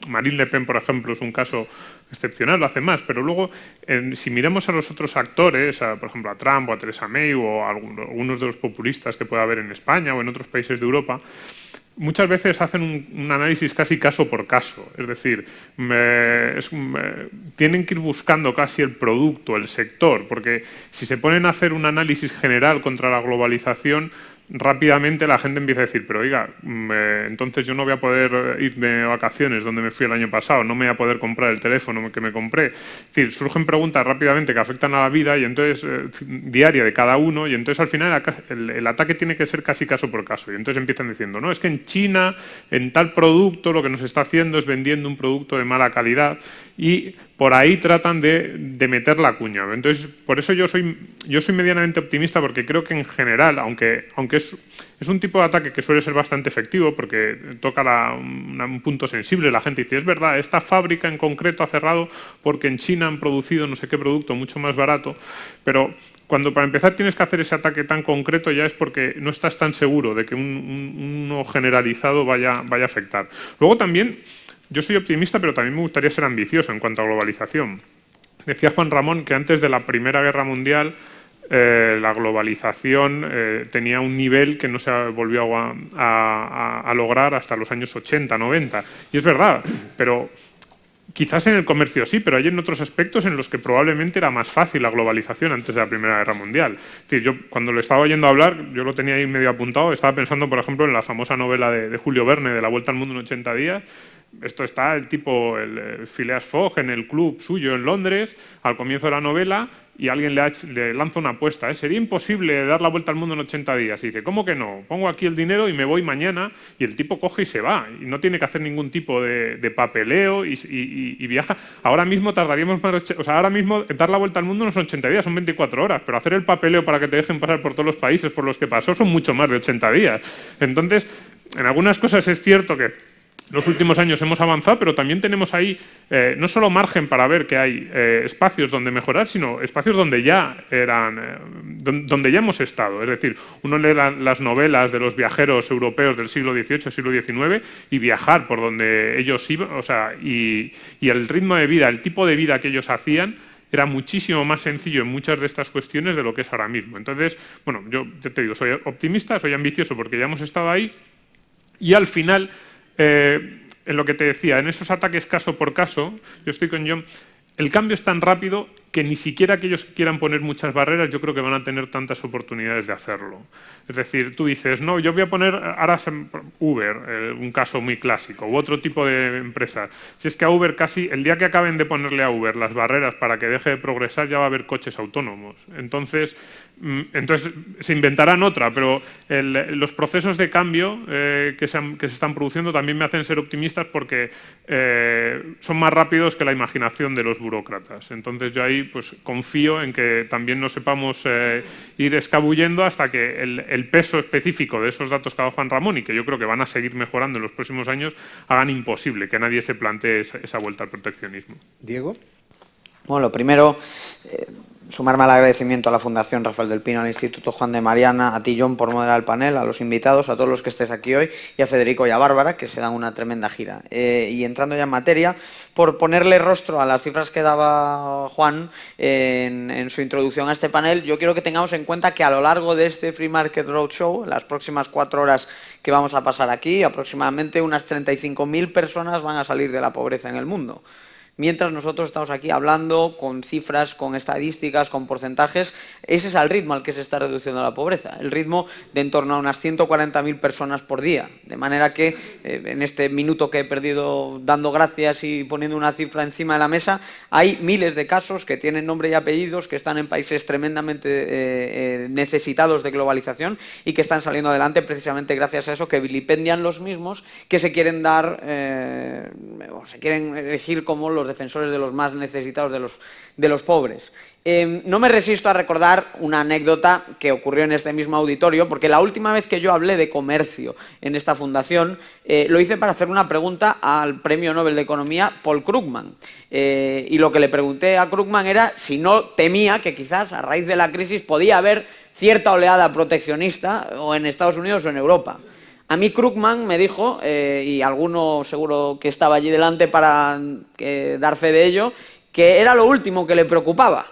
Marine Le Pen, por ejemplo, es un caso excepcional, lo hace más, pero luego, si miramos a los otros actores, por ejemplo, a Trump o a Theresa May o a algunos de los populistas que pueda haber en España o en otros países de Europa, muchas veces hacen un análisis casi caso por caso, es decir, tienen que ir buscando casi el producto, el sector, porque si se ponen a hacer un análisis general contra la globalización, rápidamente la gente empieza a decir, pero oiga, entonces yo no voy a poder ir de vacaciones donde me fui el año pasado, no me voy a poder comprar el teléfono que me compré. Es decir, surgen preguntas rápidamente que afectan a la vida y entonces diaria de cada uno, y entonces al final el ataque tiene que ser casi caso por caso. Y entonces empiezan diciendo, no, es que en China, en tal producto, lo que nos está haciendo es vendiendo un producto de mala calidad, y por ahí tratan de meter la cuña. Entonces, por eso yo soy medianamente optimista, porque creo que en general, aunque es un tipo de ataque que suele ser bastante efectivo, porque toca un punto sensible, la gente dice, es verdad, esta fábrica en concreto ha cerrado porque en China han producido no sé qué producto mucho más barato, pero cuando para empezar tienes que hacer ese ataque tan concreto ya es porque no estás tan seguro de que uno generalizado vaya a afectar. Luego también, yo soy optimista, pero también me gustaría ser ambicioso en cuanto a globalización. Decía Juan Ramón que antes de la Primera Guerra Mundial la globalización tenía un nivel que no se volvió a lograr hasta los años 80, 90. Y es verdad, pero quizás en el comercio sí, pero hay en otros aspectos en los que probablemente era más fácil la globalización antes de la Primera Guerra Mundial. Es decir, yo cuando lo estaba oyendo hablar, yo lo tenía ahí medio apuntado, estaba pensando, por ejemplo, en la famosa novela de Julio Verne, de La Vuelta al Mundo en 80 días. Esto está el Phileas Fogg en el club suyo en Londres, al comienzo de la novela, y alguien le lanza una apuesta. Sería imposible dar la vuelta al mundo en 80 días. Y dice, ¿cómo que no? Pongo aquí el dinero y me voy mañana. Y el tipo coge y se va. Y no tiene que hacer ningún tipo de papeleo y viaja. Ahora mismo tardaríamos más... O sea, ahora mismo dar la vuelta al mundo no son 80 días, son 24 horas. Pero hacer el papeleo para que te dejen pasar por todos los países por los que pasó son mucho más de 80 días. Entonces, en algunas cosas es cierto que los últimos años hemos avanzado, pero también tenemos ahí no solo margen para ver que hay espacios donde mejorar, sino espacios donde ya donde ya hemos estado. Es decir, uno lee las novelas de los viajeros europeos del siglo XVIII, siglo XIX y viajar por donde ellos iban, o sea, y el ritmo de vida, el tipo de vida que ellos hacían era muchísimo más sencillo en muchas de estas cuestiones de lo que es ahora mismo. Entonces, bueno, yo te digo, soy optimista, soy ambicioso porque ya hemos estado ahí, y al final... en lo que te decía, en esos ataques caso por caso, yo estoy con John, el cambio es tan rápido que ni siquiera aquellos que quieran poner muchas barreras yo creo que van a tener tantas oportunidades de hacerlo. Es decir, tú dices, no, yo voy a poner ahora Uber, un caso muy clásico, u otro tipo de empresas. Si es que a Uber casi, el día que acaben de ponerle a Uber las barreras para que deje de progresar, ya va a haber coches autónomos. Entonces se inventarán otra, pero los procesos de cambio que se están produciendo también me hacen ser optimistas porque son más rápidos que la imaginación de los burócratas. Entonces yo ahí pues confío en que también nos sepamos ir escabullendo hasta que el peso específico de esos datos que ha dado Juan Ramón, y que yo creo que van a seguir mejorando en los próximos años, hagan imposible que nadie se plantee esa vuelta al proteccionismo. Diego. Bueno, lo primero, sumarme al agradecimiento a la Fundación Rafael del Pino, al Instituto Juan de Mariana, a ti, John, por moderar el panel, a los invitados, a todos los que estés aquí hoy, y a Federico y a Bárbara, que se dan una tremenda gira. Y entrando ya en materia, por ponerle rostro a las cifras que daba Juan en su introducción a este panel, yo quiero que tengamos en cuenta que a lo largo de este Free Market Roadshow, las próximas 4 horas que vamos a pasar aquí, aproximadamente unas 35.000 personas van a salir de la pobreza en el mundo. Mientras nosotros estamos aquí hablando con cifras, con estadísticas, con porcentajes, ese es el ritmo al que se está reduciendo la pobreza, el ritmo de en torno a unas 140.000 personas por día. De manera que en este minuto que he perdido dando gracias y poniendo una cifra encima de la mesa, hay miles de casos que tienen nombre y apellidos, que están en países tremendamente necesitados de globalización y que están saliendo adelante precisamente gracias a eso, que vilipendian los mismos que se quieren dar o se quieren elegir como los defensores de los más necesitados, de los pobres. No me resisto a recordar una anécdota que ocurrió en este mismo auditorio, porque la última vez que yo hablé de comercio en esta fundación, lo hice para hacer una pregunta al Premio Nobel de Economía Paul Krugman. Y lo que le pregunté a Krugman era si no temía que quizás a raíz de la crisis podía haber cierta oleada proteccionista o en Estados Unidos o en Europa. A mí Krugman me dijo, y alguno seguro que estaba allí delante para dar fe de ello, que era lo último que le preocupaba,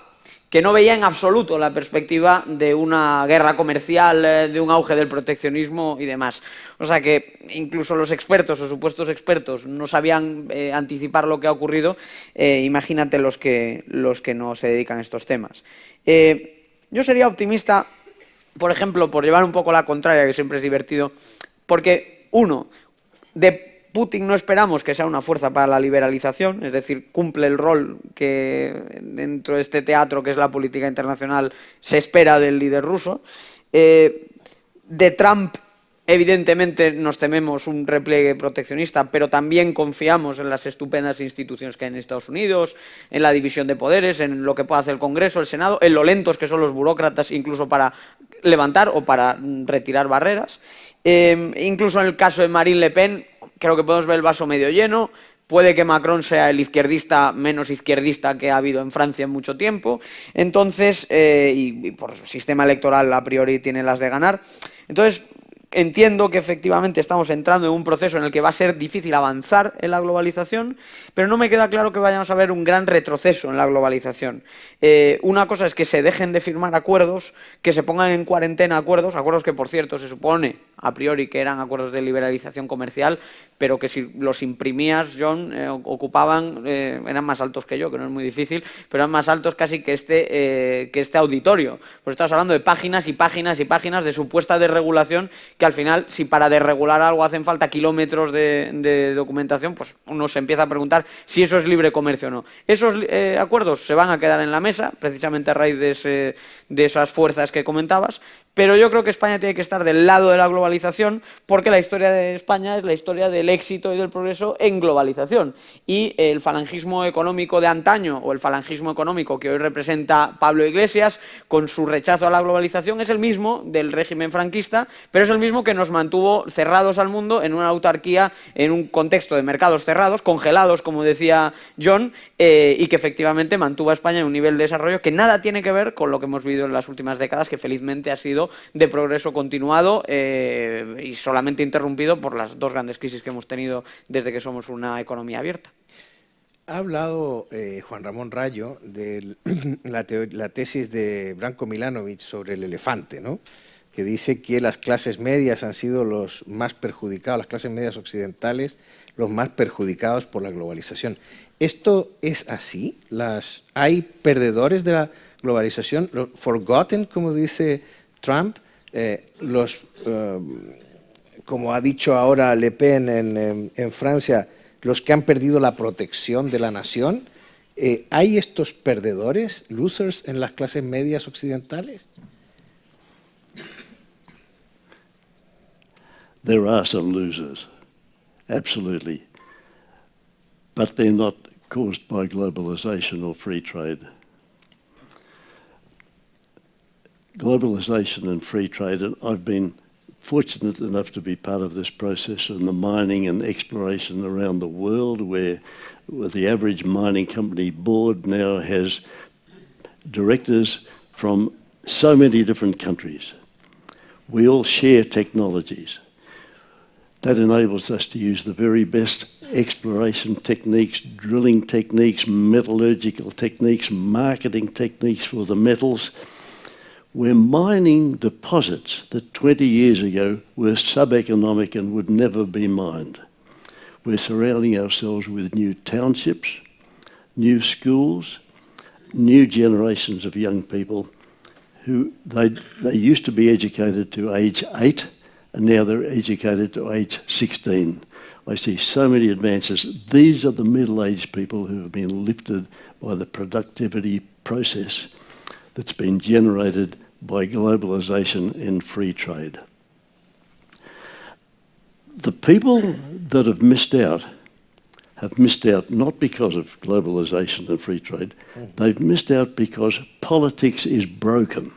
que no veía en absoluto la perspectiva de una guerra comercial, de un auge del proteccionismo y demás. O sea que incluso los expertos o supuestos expertos no sabían anticipar lo que ha ocurrido, imagínate los que no se dedican a estos temas. Yo sería optimista por ejemplo, por llevar un poco la contraria, que siempre es divertido, porque, uno, de Putin no esperamos que sea una fuerza para la liberalización, es decir, cumple el rol que dentro de este teatro que es la política internacional se espera del líder ruso. De Trump, evidentemente, nos tememos un repliegue proteccionista, pero también confiamos en las estupendas instituciones que hay en Estados Unidos, en la división de poderes, en lo que puede hacer el Congreso, el Senado, en lo lentos que son los burócratas, incluso para levantar o para retirar barreras. Incluso en el caso de Marine Le Pen, creo que podemos ver el vaso medio lleno. Puede que Macron sea el izquierdista menos izquierdista que ha habido en Francia en mucho tiempo. Entonces, y por su sistema electoral a priori tiene las de ganar. Entonces, entiendo que efectivamente estamos entrando en un proceso en el que va a ser difícil avanzar en la globalización, pero no me queda claro que vayamos a ver un gran retroceso en la globalización. Una cosa es que se dejen de firmar acuerdos, que se pongan en cuarentena acuerdos que, por cierto, se supone a priori que eran acuerdos de liberalización comercial, pero que si los imprimías, John, eran más altos que yo, que no es muy difícil, pero eran más altos casi que este auditorio. Pues estamos hablando de páginas y páginas y páginas de supuesta desregulación, que al final, si para desregular algo hacen falta kilómetros de documentación, pues uno se empieza a preguntar si eso es libre comercio o no. Esos acuerdos se van a quedar en la mesa, precisamente a raíz de esas fuerzas que comentabas, pero yo creo que España tiene que estar del lado de la globalización, porque la historia de España es la historia del éxito y del progreso en globalización. Y el falangismo económico de antaño, o el falangismo económico que hoy representa Pablo Iglesias, con su rechazo a la globalización, es el mismo del régimen franquista, pero es el mismo que nos mantuvo cerrados al mundo en una autarquía, en un contexto de mercados cerrados, congelados, como decía John, y que efectivamente mantuvo a España en un nivel de desarrollo que nada tiene que ver con lo que hemos vivido en las últimas décadas, que felizmente ha sido de progreso continuado y solamente interrumpido por las dos grandes crisis que hemos tenido desde que somos una economía abierta. Ha hablado Juan Ramón Rayo de la tesis de Branko Milanovic sobre el elefante, ¿no? Que dice que las clases medias han sido los más perjudicados, las clases medias occidentales, los más perjudicados por la globalización. ¿Esto es así? ¿Hay perdedores de la globalización? ¿Forgotten, como dice Trump? Como ha dicho ahora Le Pen en Francia, los que han perdido la protección de la nación. ¿Hay estos perdedores, losers, en las clases medias occidentales? There are some losers, absolutely, but they're not caused by globalisation or free trade. Globalisation and free trade, and I've been fortunate enough to be part of this process in the mining and exploration around the world, where the average mining company board now has directors from so many different countries. We all share technologies. That enables us to use the very best exploration techniques, drilling techniques, metallurgical techniques, marketing techniques for the metals. We're mining deposits that 20 years ago were sub-economic and would never be mined. We're surrounding ourselves with new townships, new schools, new generations of young people who they used to be educated to age 8, and now they're educated to age 16. I see so many advances. These are the middle-aged people who have been lifted by the productivity process that's been generated by globalisation and free trade. The people that have missed out not because of globalisation and free trade. They've missed out because politics is broken.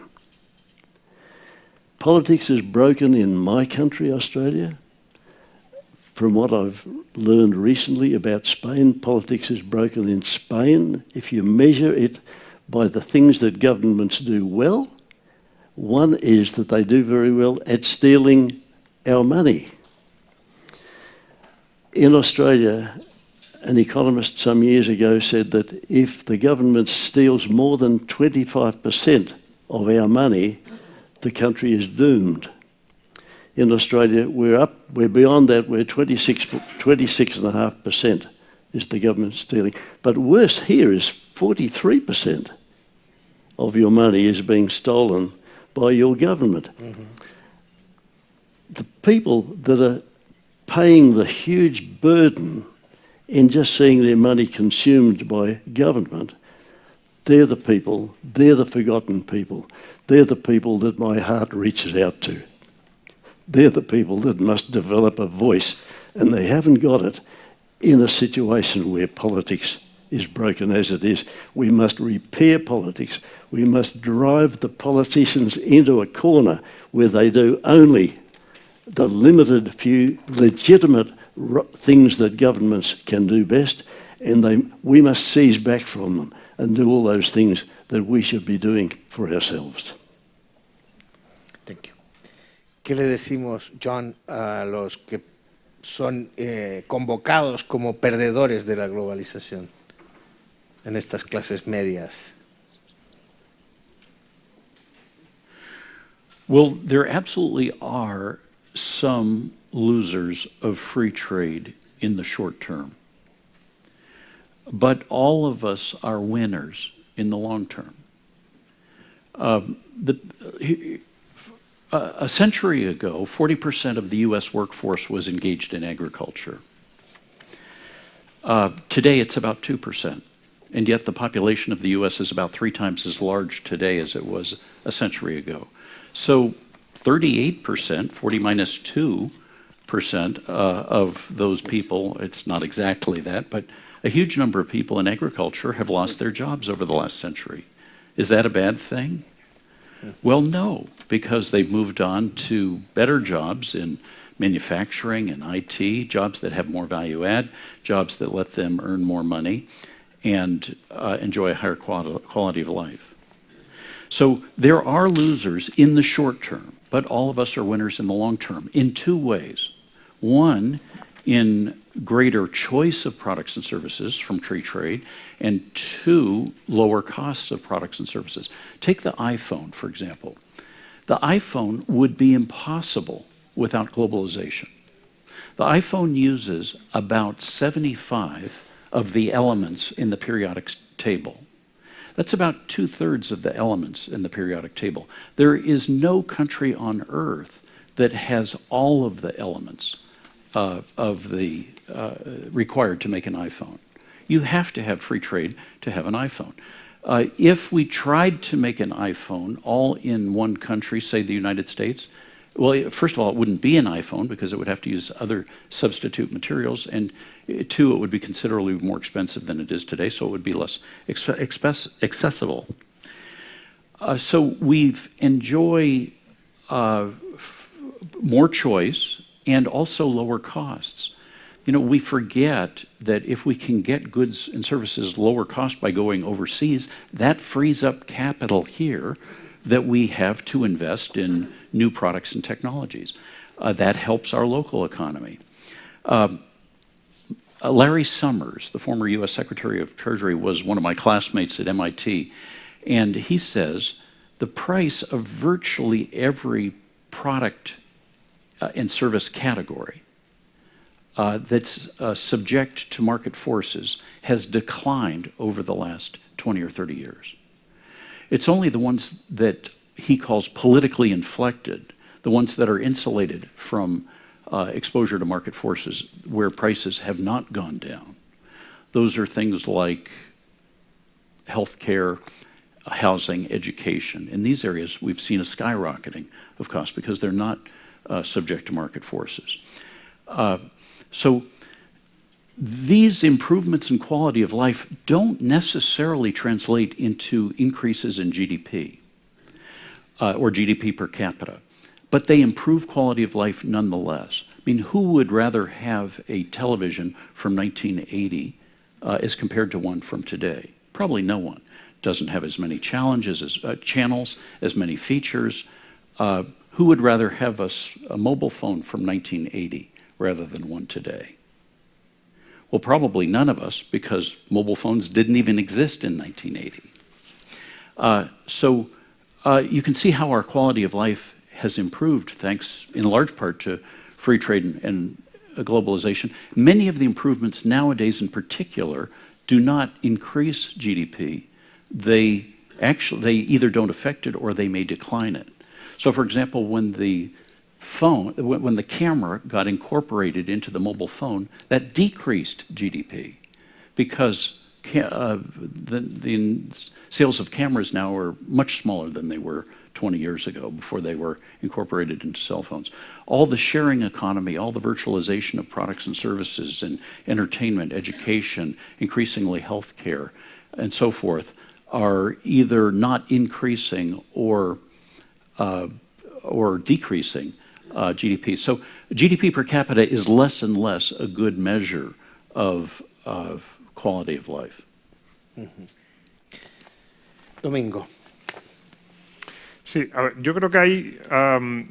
Politics is broken in my country, Australia. From what I've learned recently about Spain, politics is broken in Spain. If you measure it by the things that governments do well, one is that they do very well at stealing our money. In Australia, an economist some years ago said that if the government steals more than 25% of our money, the country is doomed. In Australia, we're beyond that, we're 26.5% is the government stealing. But worse here is 43% of your money is being stolen by your government. The people that are paying the huge burden in just seeing their money consumed by government, they're the people, they're the forgotten people. They're the people that my heart reaches out to. They're the people that must develop a voice, and they haven't got it in a situation where politics is broken as it is. We must repair politics. We must drive the politicians into a corner where they do only the limited few legitimate things that governments can do best, and we must seize back from them and do all those things that we should be doing for ourselves. Thank you. ¿Qué le decimos, John, a los que son convocados como perdedores de la globalización en estas clases medias? Well, there absolutely are some losers of free trade in the short term. But all of us are winners in the long term. A century ago, 40% of the US workforce was engaged in agriculture. Today, it's about 2%. And yet the population of the US is about 3 times as large today as it was a century ago. So 38%, 40 minus 2% of those people, it's not exactly that, but a huge number of people in agriculture have lost their jobs over the last century. Is that a bad thing? Well, no, because they've moved on to better jobs in manufacturing and IT, jobs that have more value add, jobs that let them earn more money and enjoy a higher quality of life. So there are losers in the short term, but all of us are winners in the long term in 2 ways. One, in greater choice of products and services from free trade, and 2, lower costs of products and services. Take the iPhone, for example. The iPhone would be impossible without globalization. The iPhone uses about 75 of the elements in the periodic table. That's about 2/3 of the elements in the periodic table. There is no country on earth that has all of the elements required to make an iPhone. You have to have free trade to have an iPhone. If we tried to make an iPhone all in one country, say the United States, well, first of all, it wouldn't be an iPhone because it would have to use other substitute materials, and 2, it would be considerably more expensive than it is today, so it would be less accessible. So we've enjoyed more choice and also lower costs. You know, we forget that if we can get goods and services lower cost by going overseas, that frees up capital here that we have to invest in new products and technologies. That helps our local economy. Larry Summers, the former US Secretary of Treasury, was one of my classmates at MIT, and he says the price of virtually every product and service category that's subject to market forces has declined over the last 20 or 30 years. It's only the ones that he calls politically inflected, the ones that are insulated from exposure to market forces where prices have not gone down. Those are things like healthcare, housing, education. In these areas, we've seen a skyrocketing of costs because they're not subject to market forces. So these improvements in quality of life don't necessarily translate into increases in GDP or GDP per capita, but they improve quality of life nonetheless. I mean, who would rather have a television from 1980 as compared to one from today? Probably no one. Doesn't have as many challenges, as channels, as many features. Who would rather have a mobile phone from 1980 rather than one today? Well, probably none of us, because mobile phones didn't even exist in 1980. So you can see how our quality of life has improved thanks in large part to free trade and globalization. Many of the improvements nowadays in particular do not increase GDP. They either don't affect it or they may decline it. So, for example, when the camera got incorporated into the mobile phone, that decreased GDP because the sales of cameras now are much smaller than they were 20 years ago before they were incorporated into cell phones. All the sharing economy, all the virtualization of products and services and entertainment, education, increasingly healthcare, and so forth, are either not increasing or decreasing GDP. So GDP per capita is less and less a good measure of quality of life. Domingo. Sí, a ver, yo creo que hay,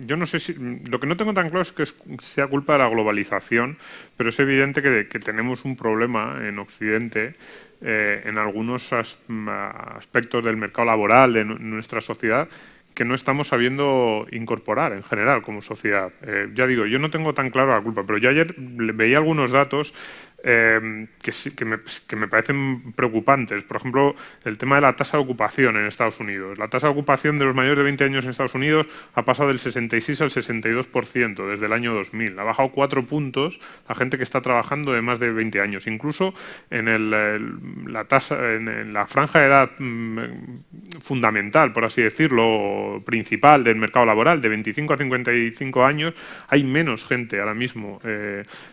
yo no sé si, lo que no tengo tan claro es que sea culpa de la globalización, pero es evidente que tenemos un problema en Occidente en algunos aspectos del mercado laboral de nuestra sociedad que no estamos sabiendo incorporar en general como sociedad. Ya digo, yo no tengo tan claro la culpa, pero yo ayer veía algunos datos que me parecen preocupantes. Por ejemplo, el tema de la tasa de ocupación en Estados Unidos. La tasa de ocupación de los mayores de 20 años en Estados Unidos ha pasado del 66 al 62% desde el año 2000. Ha bajado 4 puntos la gente que está trabajando de más de 20 años. Incluso en la franja de edad fundamental, por así decirlo, principal del mercado laboral, de 25 a 55 años, hay menos gente ahora mismo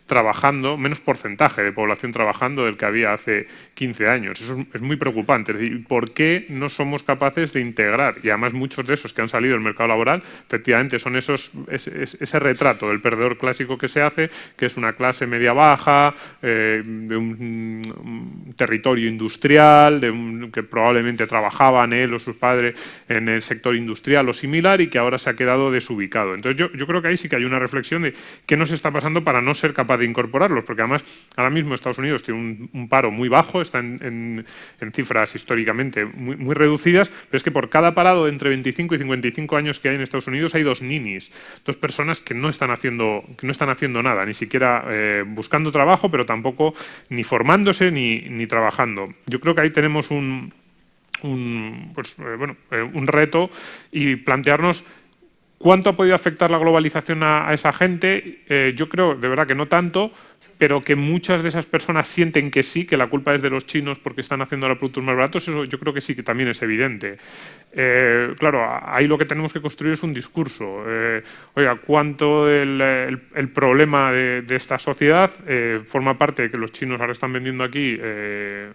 trabajando, menos porcentaje de población trabajando del que había hace 15 años. Eso es muy preocupante. Es decir, ¿por qué no somos capaces de integrar? Y además muchos de esos que han salido del mercado laboral, efectivamente, son ese retrato del perdedor clásico que se hace, que es una clase media-baja, de un territorio industrial, que probablemente trabajaban él o sus padres en el sector industrial o similar y que ahora se ha quedado desubicado. Entonces yo creo que ahí sí que hay una reflexión de qué nos está pasando para no ser capaz de incorporarlos, porque además ahora mismo Estados Unidos tiene un paro muy bajo, está en cifras históricamente muy reducidas, pero es que por cada parado entre 25 y 55 años que hay en Estados Unidos hay 2 ninis, 2 personas que no están haciendo nada, ni siquiera buscando trabajo, pero tampoco ni formándose ni trabajando. Yo creo que ahí tenemos un reto y plantearnos cuánto ha podido afectar la globalización a esa gente. Yo creo, de verdad, que no tanto, pero que muchas de esas personas sienten que sí, que la culpa es de los chinos porque están haciendo los productos más baratos. Eso yo creo que sí, que también es evidente. Claro, ahí lo que tenemos que construir es un discurso. Oiga, ¿cuánto el problema de esta sociedad forma parte de que los chinos ahora están vendiendo aquí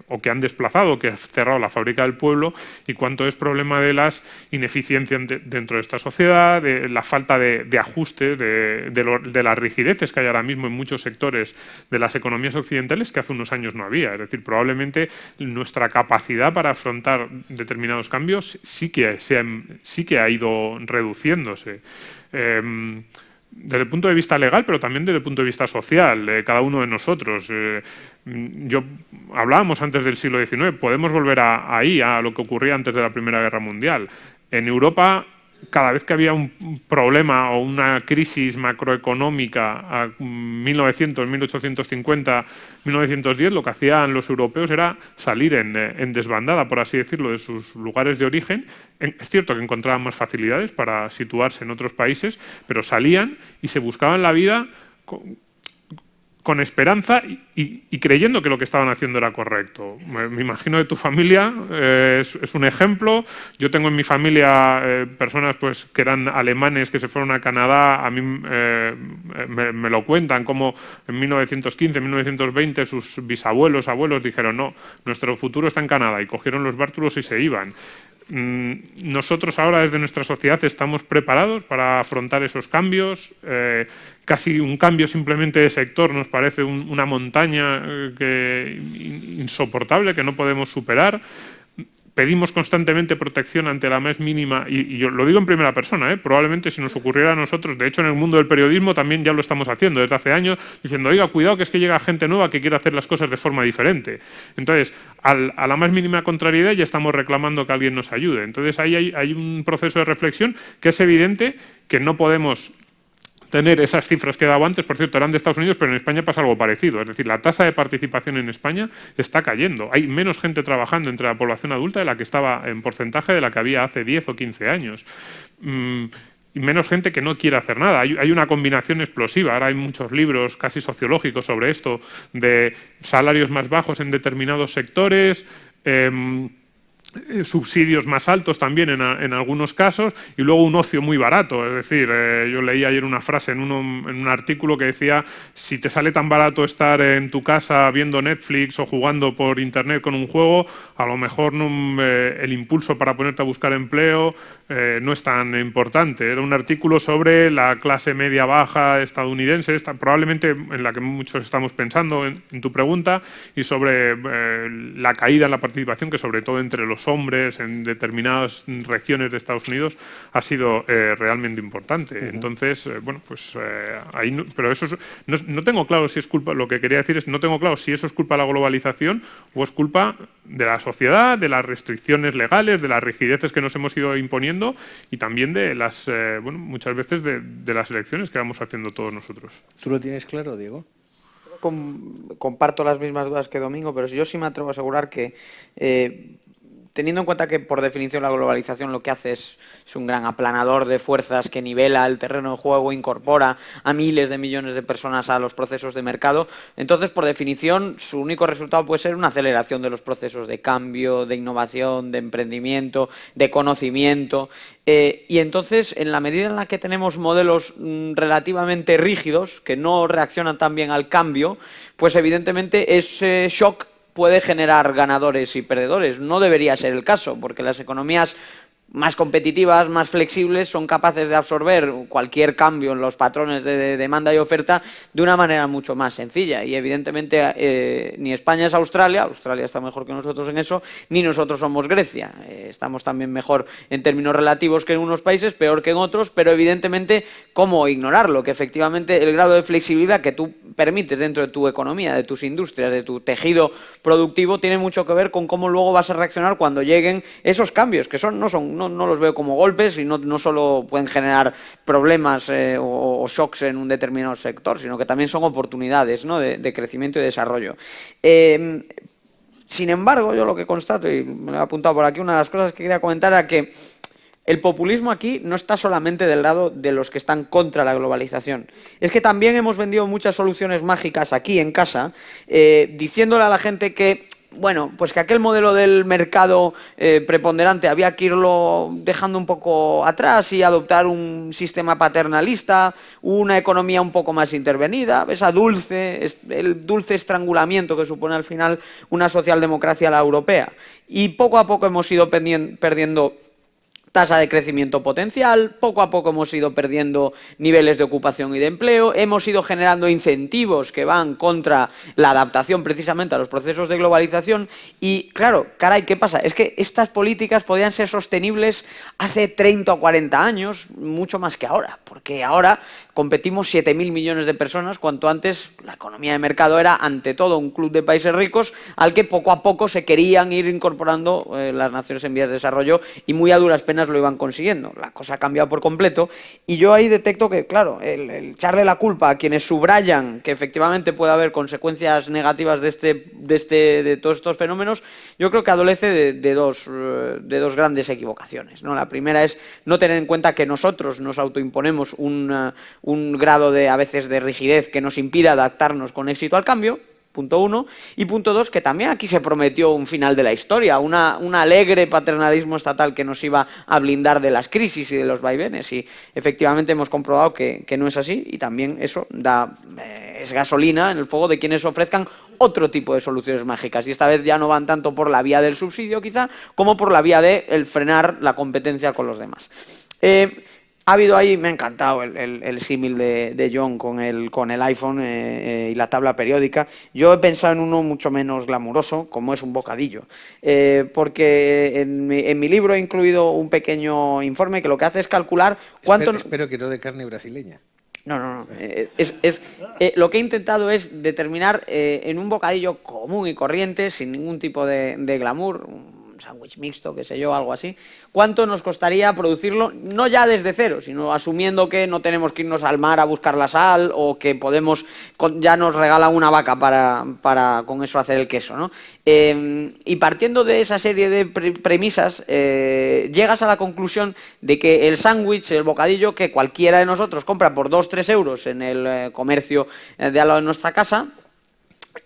o que han desplazado, que han cerrado la fábrica del pueblo, y cuánto es problema de las ineficiencias dentro de esta sociedad, de la falta de ajuste, de las rigideces que hay ahora mismo en muchos sectores de las economías occidentales que hace unos años no había. Es decir, probablemente nuestra capacidad para afrontar determinados cambios sí que ha ido reduciéndose. Desde el punto de vista legal, pero también desde el punto de vista social, de cada uno de nosotros. Hablábamos antes del siglo XIX, podemos volver ahí, a lo que ocurría antes de la Primera Guerra Mundial. En Europa, cada vez que había un problema o una crisis macroeconómica a 1900, 1850, 1910, lo que hacían los europeos era salir en desbandada, por así decirlo, de sus lugares de origen. Es cierto que encontraban más facilidades para situarse en otros países, pero salían y se buscaban la vida con esperanza y creyendo que lo que estaban haciendo era correcto. Me imagino de tu familia, es un ejemplo. Yo tengo en mi familia personas pues, que eran alemanes que se fueron a Canadá. A mí me lo cuentan, como en 1915, 1920 sus bisabuelos, abuelos dijeron no, nuestro futuro está en Canadá, y cogieron los bártulos y se iban. Nosotros ahora desde nuestra sociedad estamos preparados para afrontar esos cambios. Casi un cambio simplemente de sector nos parece una montaña insoportable que no podemos superar. Pedimos constantemente protección ante la más mínima, y yo lo digo en primera persona, probablemente si nos ocurriera a nosotros, de hecho en el mundo del periodismo también ya lo estamos haciendo desde hace años, diciendo, oiga, cuidado que es que llega gente nueva que quiere hacer las cosas de forma diferente. Entonces, a la más mínima contrariedad ya estamos reclamando que alguien nos ayude. Entonces ahí hay un proceso de reflexión que es evidente que no podemos tener esas cifras que he dado antes, por cierto, eran de Estados Unidos, pero en España pasa algo parecido. Es decir, la tasa de participación en España está cayendo. Hay menos gente trabajando entre la población adulta de la que estaba en porcentaje de la que había hace 10 o 15 años. y menos gente que no quiere hacer nada. Hay una combinación explosiva. Ahora hay muchos libros casi sociológicos sobre esto, de salarios más bajos en determinados sectores, subsidios más altos también en algunos casos, y luego un ocio muy barato. Es decir, yo leí ayer una frase en un artículo que decía: si te sale tan barato estar en tu casa viendo Netflix o jugando por internet con un juego, a lo mejor el impulso para ponerte a buscar empleo no es tan importante. Era un artículo sobre la clase media baja estadounidense, probablemente en la que muchos estamos pensando en tu pregunta, y sobre la caída en la participación, que sobre todo entre los hombres en determinadas regiones de Estados Unidos ha sido realmente importante. Entonces, bueno, pues ahí pero eso no tengo claro si es culpa, lo que quería decir es, no tengo claro si eso es culpa de la globalización o es culpa de la sociedad, de las restricciones legales, de las rigideces que nos hemos ido imponiendo, y también de las, bueno, muchas veces de las elecciones que vamos haciendo todos nosotros. ¿Tú lo tienes claro, Diego? Comparto las mismas dudas que Domingo, pero yo sí me atrevo a asegurar que, teniendo en cuenta que por definición la globalización lo que hace es un gran aplanador de fuerzas que nivela el terreno de juego, incorpora a miles de millones de personas a los procesos de mercado, entonces por definición su único resultado puede ser una aceleración de los procesos de cambio, de innovación, de emprendimiento, de conocimiento, y entonces en la medida en la que tenemos modelos relativamente rígidos que no reaccionan tan bien al cambio, pues evidentemente ese shock puede generar ganadores y perdedores. No debería ser el caso, porque las economías más competitivas, más flexibles, son capaces de absorber cualquier cambio en los patrones de demanda y oferta de una manera mucho más sencilla. Y evidentemente ni España es Australia, Australia está mejor que nosotros en eso, ni nosotros somos Grecia. Estamos también mejor en términos relativos que en unos países, peor que en otros, pero evidentemente, ¿cómo ignorarlo? Que efectivamente el grado de flexibilidad que tú permites dentro de tu economía, de tus industrias, de tu tejido productivo, tiene mucho que ver con cómo luego vas a reaccionar cuando lleguen esos cambios, que no los veo como golpes y no solo pueden generar problemas o shocks en un determinado sector, sino que también son oportunidades, ¿no?, de crecimiento y desarrollo. Sin embargo, yo lo que constato, y me lo he apuntado por aquí, una de las cosas que quería comentar era que el populismo aquí no está solamente del lado de los que están contra la globalización. Es que también hemos vendido muchas soluciones mágicas aquí en casa, diciéndole a la gente que, bueno, pues que aquel modelo del mercado preponderante había que irlo dejando un poco atrás y adoptar un sistema paternalista, una economía un poco más intervenida, el dulce estrangulamiento que supone al final una socialdemocracia a la europea. Y poco a poco hemos ido perdiendo tasa de crecimiento potencial, poco a poco hemos ido perdiendo niveles de ocupación y de empleo, hemos ido generando incentivos que van contra la adaptación precisamente a los procesos de globalización y, claro, caray, ¿qué pasa? Es que estas políticas podían ser sostenibles hace 30 o 40 años, mucho más que ahora, porque ahora competimos 7.000 millones de personas, cuanto antes la economía de mercado era, ante todo, un club de países ricos al que poco a poco se querían ir incorporando las naciones en vías de desarrollo y muy a duras penas lo iban consiguiendo. La cosa ha cambiado por completo y yo ahí detecto que, claro, el echarle la culpa a quienes subrayan que efectivamente puede haber consecuencias negativas de todos estos fenómenos, yo creo que adolece de dos grandes equivocaciones, ¿no? La primera es no tener en cuenta que nosotros nos autoimponemos un grado a veces de rigidez que nos impide adaptarnos con éxito al cambio, punto uno, y punto dos, que también aquí se prometió un final de la historia, un alegre paternalismo estatal que nos iba a blindar de las crisis y de los vaivenes, y efectivamente hemos comprobado que no es así, y también eso es gasolina en el fuego de quienes ofrezcan otro tipo de soluciones mágicas, y esta vez ya no van tanto por la vía del subsidio quizá, como por la vía de frenar la competencia con los demás. Ha habido ahí, me ha encantado el símil de John con el iPhone y la tabla periódica. Yo he pensado en uno mucho menos glamuroso, como es un bocadillo, porque en mi libro he incluido un pequeño informe que lo que hace es calcular cuánto... Espero que no de carne brasileña. No. Lo que he intentado es determinar en un bocadillo común y corriente, sin ningún tipo de glamour, un sándwich mixto, qué sé yo, algo así, ¿cuánto nos costaría producirlo? No ya desde cero, sino asumiendo que no tenemos que irnos al mar a buscar la sal o que podemos, ya nos regalan una vaca para con eso hacer el queso, ¿no? Y partiendo de esa serie de premisas, llegas a la conclusión de que el sándwich, el bocadillo que cualquiera de nosotros compra por 2-3 euros en el comercio de al lado de nuestra casa,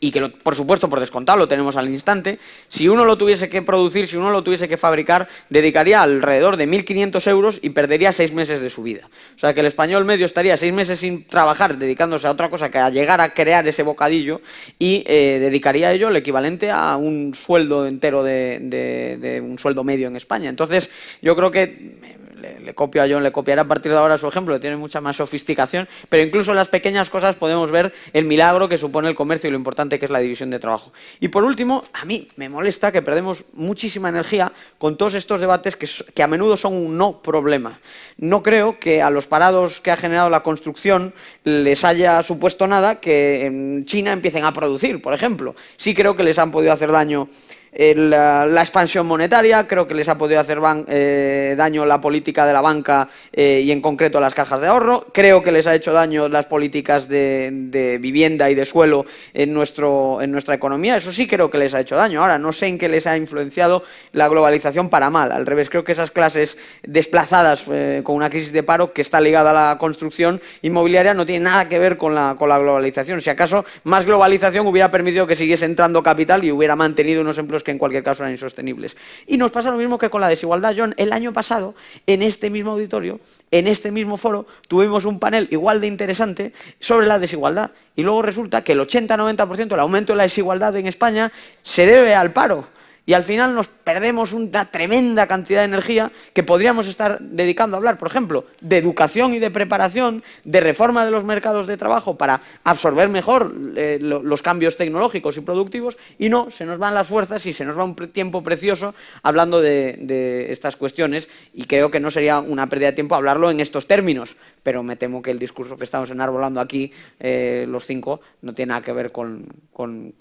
y que, por supuesto, por descontado, lo tenemos al instante, si uno lo tuviese que producir, si uno lo tuviese que fabricar, dedicaría alrededor de 1.500 euros y perdería 6 meses de su vida. O sea, que el español medio estaría 6 meses sin trabajar, dedicándose a otra cosa que a llegar a crear ese bocadillo, y dedicaría a ello el equivalente a un sueldo entero de un sueldo medio en España. Entonces, yo creo que le copio a John, le copiaré a partir de ahora su ejemplo, que tiene mucha más sofisticación, pero incluso en las pequeñas cosas podemos ver el milagro que supone el comercio y lo importante que es la división de trabajo. Y por último, a mí me molesta que perdemos muchísima energía con todos estos debates que a menudo son un no problema. No creo que a los parados que ha generado la construcción les haya supuesto nada que en China empiecen a producir, por ejemplo. Sí creo que les han podido hacer daño la expansión monetaria, creo que les ha podido hacer daño la política de la banca y en concreto las cajas de ahorro, creo que les ha hecho daño las políticas de vivienda y de suelo en nuestra economía, eso sí creo que les ha hecho daño. Ahora, no sé en qué les ha influenciado la globalización para mal, al revés, creo que esas clases desplazadas con una crisis de paro que está ligada a la construcción inmobiliaria no tiene nada que ver con la globalización. Si acaso más globalización hubiera permitido que siguiese entrando capital y hubiera mantenido unos empleos que en cualquier caso eran insostenibles. Y nos pasa lo mismo que con la desigualdad, John. El año pasado, en este mismo auditorio, en este mismo foro, tuvimos un panel igual de interesante sobre la desigualdad. Y luego resulta que el 80-90% del aumento de la desigualdad en España se debe al paro. Y al final nos perdemos una tremenda cantidad de energía que podríamos estar dedicando a hablar, por ejemplo, de educación y de preparación, de reforma de los mercados de trabajo para absorber mejor los cambios tecnológicos y productivos, y no, se nos van las fuerzas y se nos va un tiempo precioso hablando de estas cuestiones, y creo que no sería una pérdida de tiempo hablarlo en estos términos, pero me temo que el discurso que estamos enarbolando aquí, los 5, no tiene nada que ver con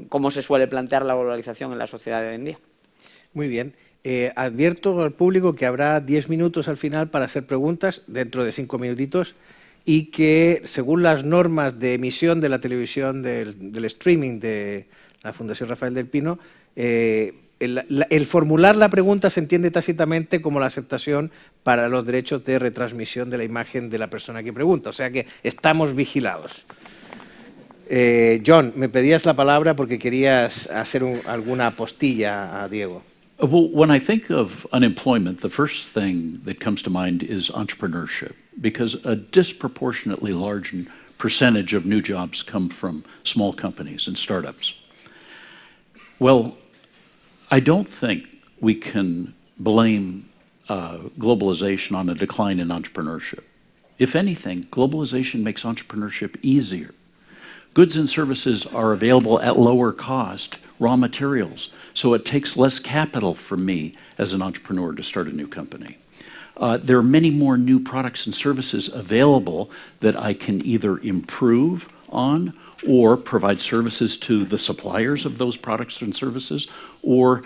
cómo se suele plantear la globalización en la sociedad de hoy en día. Muy bien. Advierto al público que habrá 10 minutos al final para hacer preguntas, dentro de 5 minutitos, y que según las normas de emisión de la televisión del streaming de la Fundación Rafael del Pino, el formular la pregunta se entiende tácitamente como la aceptación para los derechos de retransmisión de la imagen de la persona que pregunta. O sea que estamos vigilados. John, me pedías la palabra porque querías hacer alguna postilla a Diego. Well, when I think of unemployment, the first thing that comes to mind is entrepreneurship, because a disproportionately large percentage of new jobs come from small companies and startups. Well, I don't think we can blame globalization on a decline in entrepreneurship. If anything, globalization makes entrepreneurship easier. Goods and services are available at lower cost, raw materials, so it takes less capital for me as an entrepreneur to start a new company. There are many more new products and services available that I can either improve on or provide services to the suppliers of those products and services, or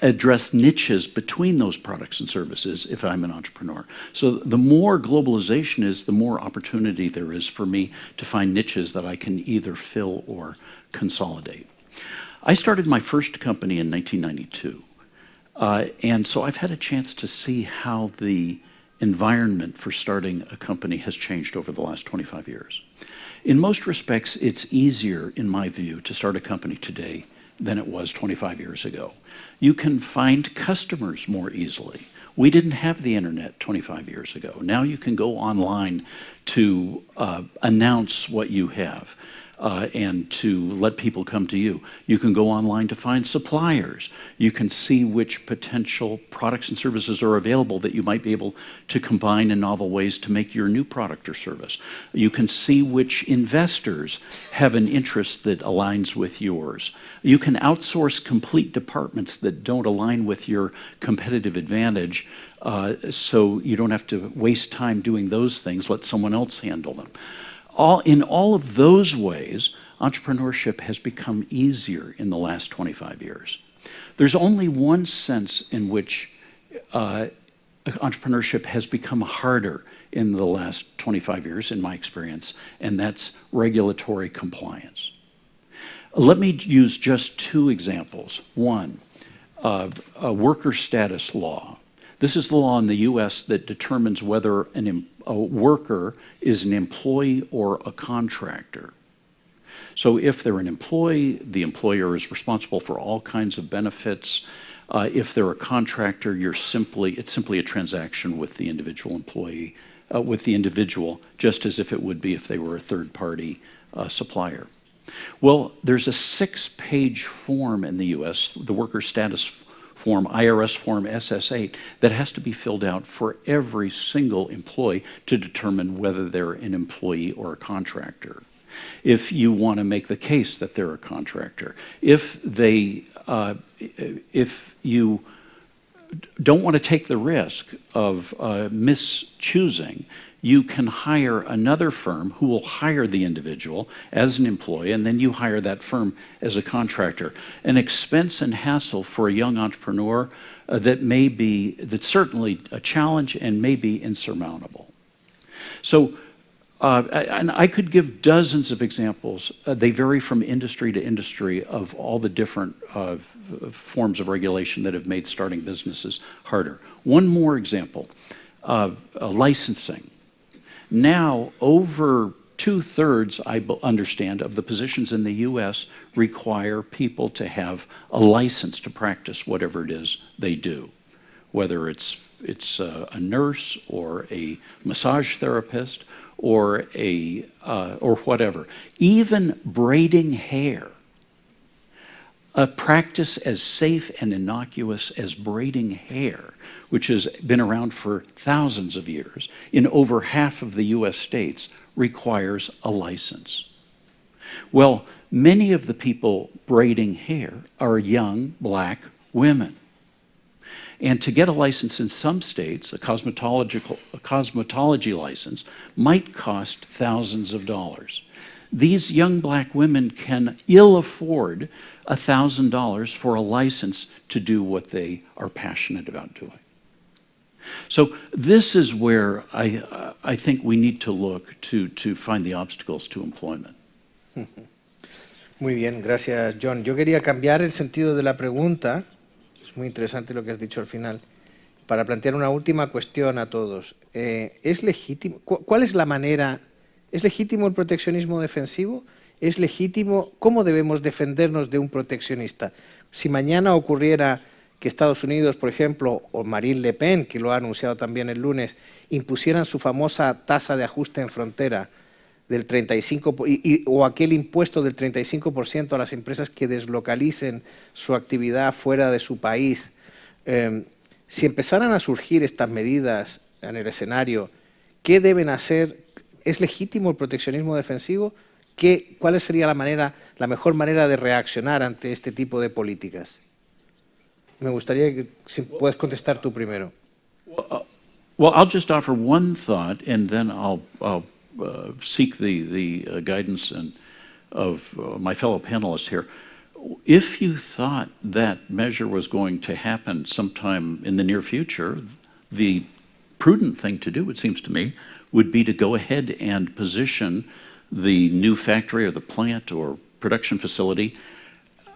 address niches between those products and services if I'm an entrepreneur. So the more globalization is, the more opportunity there is for me to find niches that I can either fill or consolidate. I started my first company in 1992, and so I've had a chance to see how the environment for starting a company has changed over the last 25 years. In most respects, it's easier, in my view, to start a company today than it was 25 years ago. You can find customers more easily. We didn't have the internet 25 years ago. Now you can go online to announce what you have and to let people come to you. You can go online to find suppliers. You can see which potential products and services are available that you might be able to combine in novel ways to make your new product or service. You can see which investors have an interest that aligns with yours. You can outsource complete departments that don't align with your competitive advantage, so you don't have to waste time doing those things. Let someone else handle them. In all of those ways, entrepreneurship has become easier in the last 25 years. There's only one sense in which entrepreneurship has become harder in the last 25 years, in my experience, and that's regulatory compliance. Let me use just two examples. One, a worker status law. This is the law in the US that determines whether a worker is an employee or a contractor. So if they're an employee, the employer is responsible for all kinds of benefits. If they're a contractor, it's simply a transaction with the individual employee, with the individual, just as if it would be if they were a third-party supplier. Well, there's a 6-page form in the US, the worker status form, IRS form SS8, that has to be filled out for every single employee to determine whether they're an employee or a contractor. If you want to make the case that they're a contractor, if you don't want to take the risk of mischoosing, you can hire another firm who will hire the individual as an employee, and then you hire that firm as a contractor. An expense and hassle for a young entrepreneur that's certainly a challenge and may be insurmountable. So, and I could give dozens of examples. They vary from industry to industry of all the different forms of regulation that have made starting businesses harder. One more example, licensing. Now, over 2/3, I understand, of the positions in the US require people to have a license to practice whatever it is they do, whether it's a nurse or a massage therapist or whatever. Even braiding hair, a practice as safe and innocuous as braiding hair, which has been around for thousands of years, in over half of the US states, requires a license. Well, many of the people braiding hair are young black women. And to get a license in some states, a cosmetology license, might cost thousands of dollars. These young black women can ill afford $1,000 for a license to do what they are passionate about doing. So this is where I think we need to look to find the obstacles to employment. Muy bien, gracias, John. Yo quería cambiar el sentido de la pregunta, es muy interesante lo que has dicho al final, para plantear una última cuestión a todos. ¿Es legítimo? ¿Cuál es la manera? ¿Es legítimo el proteccionismo defensivo? ¿Es legítimo? ¿Cómo debemos defendernos de un proteccionista? Si mañana ocurriera que Estados Unidos, por ejemplo, o Marine Le Pen, que lo ha anunciado también el lunes, impusieran su famosa tasa de ajuste en frontera del 35%, o aquel impuesto del 35% a las empresas que deslocalicen su actividad fuera de su país, si empezaran a surgir estas medidas en el escenario, ¿qué deben hacer? ¿Es legítimo el proteccionismo defensivo? ¿Cuál sería la mejor manera de reaccionar ante este tipo de políticas? Me gustaría que si puedes contestar tú primero. Well, I'll just offer one thought, and then I'll seek the guidance of my fellow panelists here. If you thought that measure was going to happen sometime in the near future, the prudent thing to do, it seems to me, would be to go ahead and position the new factory or the plant or production facility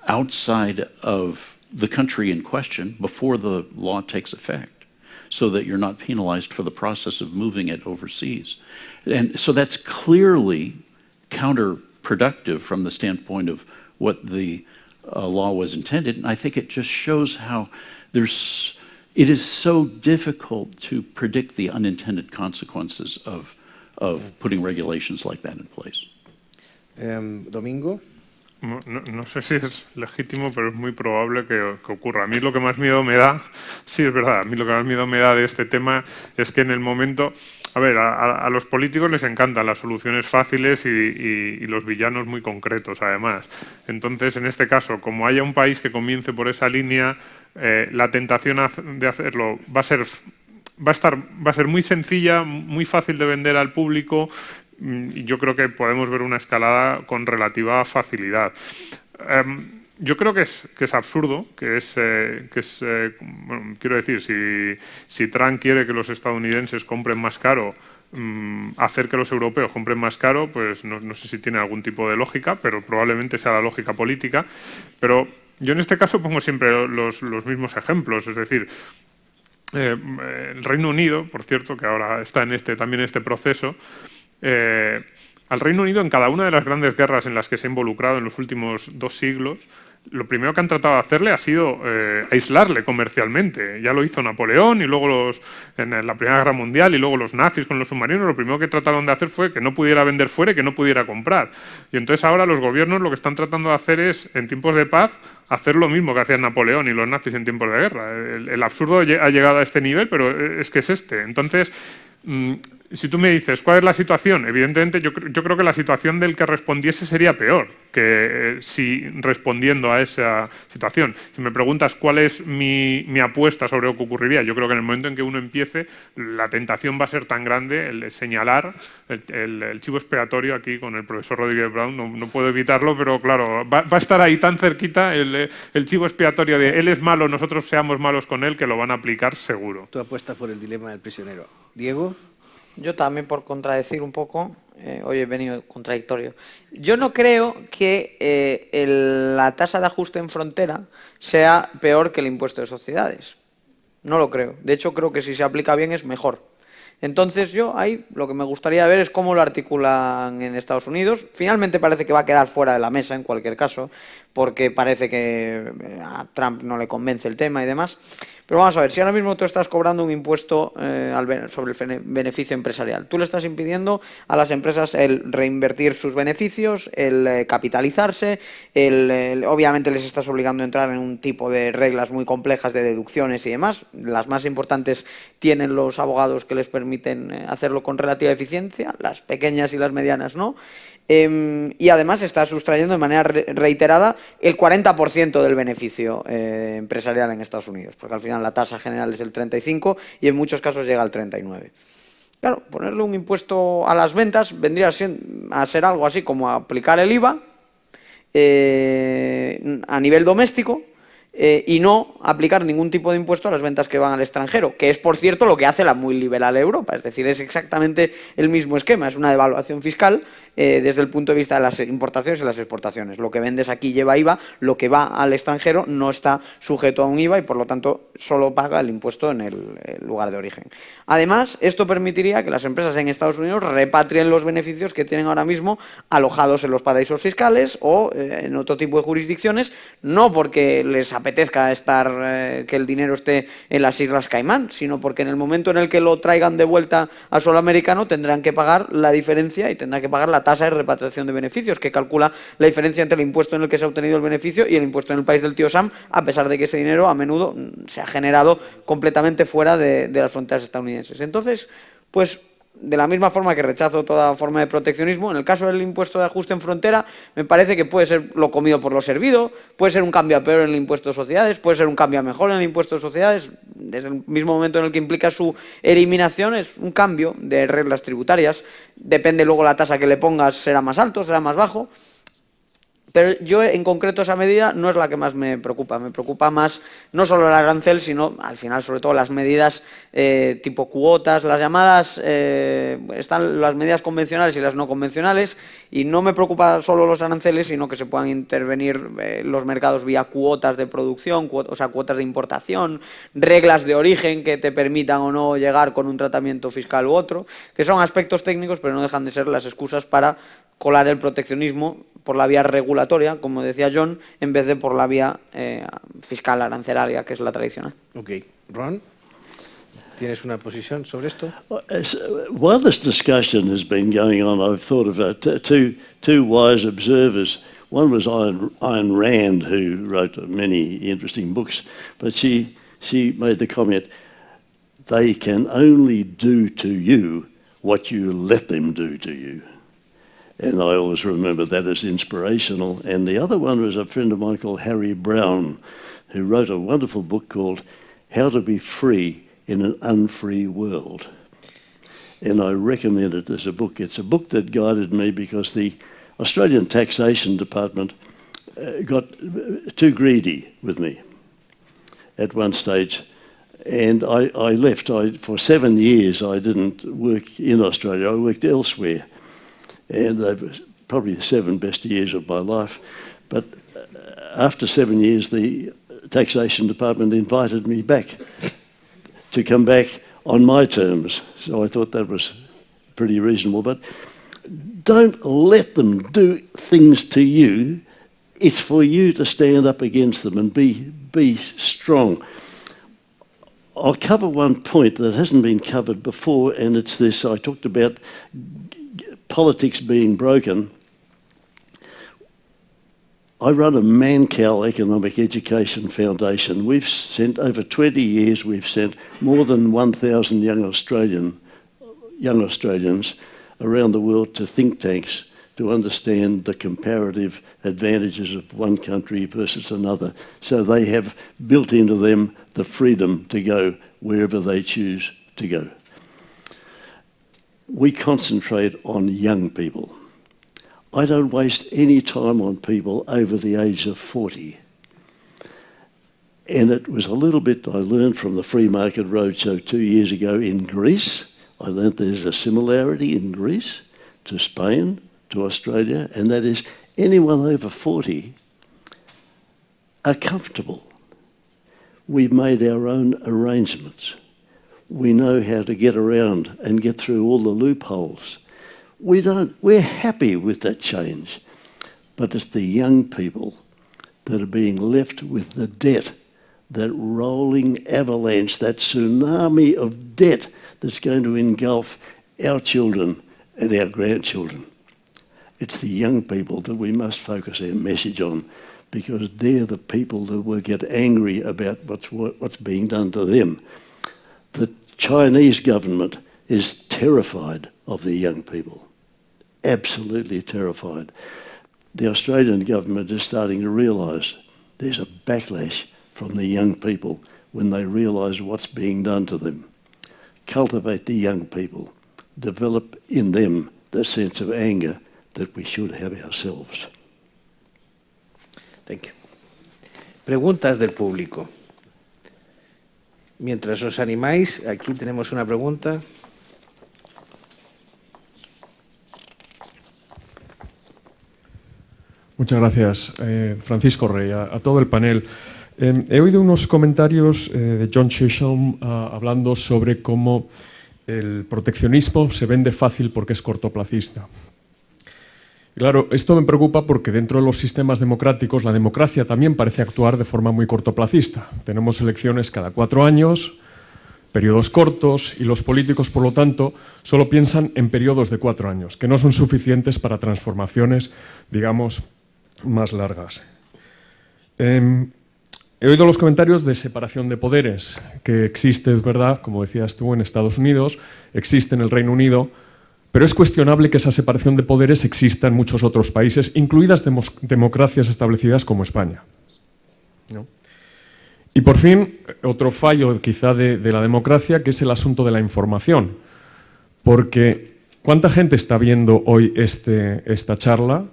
outside of the country in question before the law takes effect, so that you're not penalized for the process of moving it overseas. And so that's clearly counterproductive from the standpoint of what the law was intended, and I think it just shows how it is so difficult to predict the unintended consequences of putting regulations like that in place. Domingo. No sé si es legítimo, pero es muy probable que ocurra. A mí lo que más miedo me da, sí es verdad, a mí lo que más miedo me da de este tema es que en el momento, a los políticos les encantan las soluciones fáciles y los villanos muy concretos además. Entonces, en este caso, como haya un país que comience por esa línea, la tentación de hacerlo va a ser muy sencilla, muy fácil de vender al público. Y yo creo que podemos ver una escalada con relativa facilidad. yo creo que es absurdo, bueno, quiero decir, si Trump quiere que los estadounidenses compren más caro, hacer que los europeos compren más caro, pues no sé si tiene algún tipo de lógica, pero probablemente sea la lógica política. Pero yo en este caso pongo siempre los mismos ejemplos, es decir, el Reino Unido, por cierto, que ahora está también en este proceso, al Reino Unido, en cada una de las grandes guerras en las que se ha involucrado en los últimos 2 siglos, lo primero que han tratado de hacerle ha sido aislarle comercialmente. Ya lo hizo Napoleón y luego en la Primera Guerra Mundial y luego los nazis con los submarinos. Lo primero que trataron de hacer fue que no pudiera vender fuera y que no pudiera comprar. Y entonces ahora los gobiernos lo que están tratando de hacer es, en tiempos de paz, hacer lo mismo que hacían Napoleón y los nazis en tiempos de guerra. El absurdo ha llegado a este nivel, pero es que es este. Entonces, si tú me dices, ¿cuál es la situación? Evidentemente, yo creo que la situación del que respondiese sería peor que si respondiendo a esa situación. Si me preguntas cuál es mi apuesta sobre lo que ocurriría, yo creo que en el momento en que uno empiece, la tentación va a ser tan grande el señalar el chivo expiatorio aquí con el profesor Rodríguez Brown. No puedo evitarlo, pero claro, va a estar ahí tan cerquita el chivo expiatorio de él es malo, nosotros seamos malos con él, que lo van a aplicar seguro. Tú apuestas por el dilema del prisionero. Diego. Yo también, por contradecir un poco, hoy he venido contradictorio. Yo no creo que la tasa de ajuste en frontera sea peor que el impuesto de sociedades. No lo creo. De hecho, creo que si se aplica bien es mejor. Entonces yo ahí lo que me gustaría ver es cómo lo articulan en Estados Unidos. Finalmente parece que va a quedar fuera de la mesa en cualquier caso, porque parece que a Trump no le convence el tema y demás. Pero vamos a ver, si ahora mismo tú estás cobrando un impuesto sobre el beneficio empresarial, tú le estás impidiendo a las empresas el reinvertir sus beneficios, el capitalizarse, obviamente les estás obligando a entrar en un tipo de reglas muy complejas de deducciones y demás. Las más importantes tienen los abogados que les permiten hacerlo con relativa eficiencia, las pequeñas y las medianas no. Y además está sustrayendo de manera reiterada el 40% del beneficio empresarial en Estados Unidos, porque al final la tasa general es el 35% y en muchos casos llega al 39%. Claro, ponerle un impuesto a las ventas vendría a ser algo así como aplicar el IVA a nivel doméstico, y no aplicar ningún tipo de impuesto a las ventas que van al extranjero, que es, por cierto, lo que hace la muy liberal Europa. Es decir, es exactamente el mismo esquema, es una devaluación fiscal desde el punto de vista de las importaciones y las exportaciones. Lo que vendes aquí lleva IVA, lo que va al extranjero no está sujeto a un IVA y, por lo tanto, solo paga el impuesto en el lugar de origen. Además, esto permitiría que las empresas en Estados Unidos repatrien los beneficios que tienen ahora mismo alojados en los paraísos fiscales o en otro tipo de jurisdicciones, no porque les apetezca que el dinero esté en las Islas Caimán, sino porque en el momento en el que lo traigan de vuelta a suelo americano tendrán que pagar la diferencia y tendrán que pagar la tasa de repatriación de beneficios, que calcula la diferencia entre el impuesto en el que se ha obtenido el beneficio y el impuesto en el país del tío Sam, a pesar de que ese dinero a menudo se ha generado completamente fuera de las fronteras estadounidenses. Entonces, pues de la misma forma que rechazo toda forma de proteccionismo, en el caso del impuesto de ajuste en frontera, me parece que puede ser lo comido por lo servido, puede ser un cambio a peor en el impuesto de sociedades, puede ser un cambio a mejor en el impuesto de sociedades. Desde el mismo momento en el que implica su eliminación, es un cambio de reglas tributarias. Depende luego la tasa que le pongas, será más alto, será más bajo. Pero yo, en concreto, esa medida no es la que más me preocupa. Me preocupa más no solo el arancel, sino, al final, sobre todo, las medidas tipo cuotas, las llamadas, están las medidas convencionales y las no convencionales, y no me preocupa solo los aranceles, sino que se puedan intervenir los mercados vía cuotas de producción, o sea, cuotas de importación, reglas de origen que te permitan o no llegar con un tratamiento fiscal u otro, que son aspectos técnicos, pero no dejan de ser las excusas para colar el proteccionismo por la vía regulatoria, como decía John, en vez de por la vía fiscal arancelaria, que es la tradicional. Ok. Ron, ¿tienes una posición sobre esto? While this discussion has been going on, I've thought of two wise observers. One was Ayn Rand, who wrote many interesting books, but she made the comment, they can only do to you what you let them do to you. And I always remember that as inspirational. And the other one was a friend of mine called Harry Brown, who wrote a wonderful book called How to Be Free in an Unfree World. And I recommend it as a book. It's a book that guided me because the Australian Taxation Department got too greedy with me at one stage, and I left. For 7 years I didn't work in Australia, I worked elsewhere, and they were probably the 7 best years of my life. But after 7 years, the Taxation Department invited me back to come back on my terms. So I thought that was pretty reasonable. But don't let them do things to you. It's for you to stand up against them and be strong. I'll cover one point that hasn't been covered before, and it's this. I talked about politics being broken. I run a Mancal Economic Education Foundation. We've sent, over 20 years, we've sent more than 1,000 young Australians around the world to think tanks to understand the comparative advantages of one country versus another. So they have built into them the freedom to go wherever they choose to go. We concentrate on young people. I don't waste any time on people over the age of 40. And it was a little bit I learned from the Free Market Roadshow 2 years ago in Greece. I learned there's a similarity in Greece to Spain, to Australia, and that is anyone over 40 are comfortable. We've made our own arrangements. We know how to get around and get through all the loopholes. We're happy with that change, but it's the young people that are being left with the debt, that rolling avalanche, that tsunami of debt that's going to engulf our children and our grandchildren. It's the young people that we must focus our message on, because they're the people that will get angry about what's being done to them. The Chinese government is terrified of the young people. Absolutely terrified. The Australian government is starting to realise there's a backlash from the young people when they realise what's being done to them. Cultivate the young people. Develop in them the sense of anger that we should have ourselves. Thank you. Preguntas del público. Mientras os animáis, aquí tenemos una pregunta. Muchas gracias, Francisco Rey, a todo el panel. He oído unos comentarios de John Chisholm hablando sobre cómo el proteccionismo se vende fácil porque es cortoplacista. Claro, esto me preocupa porque dentro de los sistemas democráticos la democracia también parece actuar de forma muy cortoplacista. Tenemos elecciones cada 4 años, periodos cortos, y los políticos, por lo tanto, solo piensan en periodos de 4 años, que no son suficientes para transformaciones, digamos, más largas. He oído los comentarios de separación de poderes, que existe, es verdad, como decías tú, en Estados Unidos, existe en el Reino Unido, pero es cuestionable que esa separación de poderes exista en muchos otros países, incluidas democracias establecidas como España, ¿no? Y por fin, otro fallo quizá de la democracia, que es el asunto de la información, porque ¿cuánta gente está viendo hoy esta charla?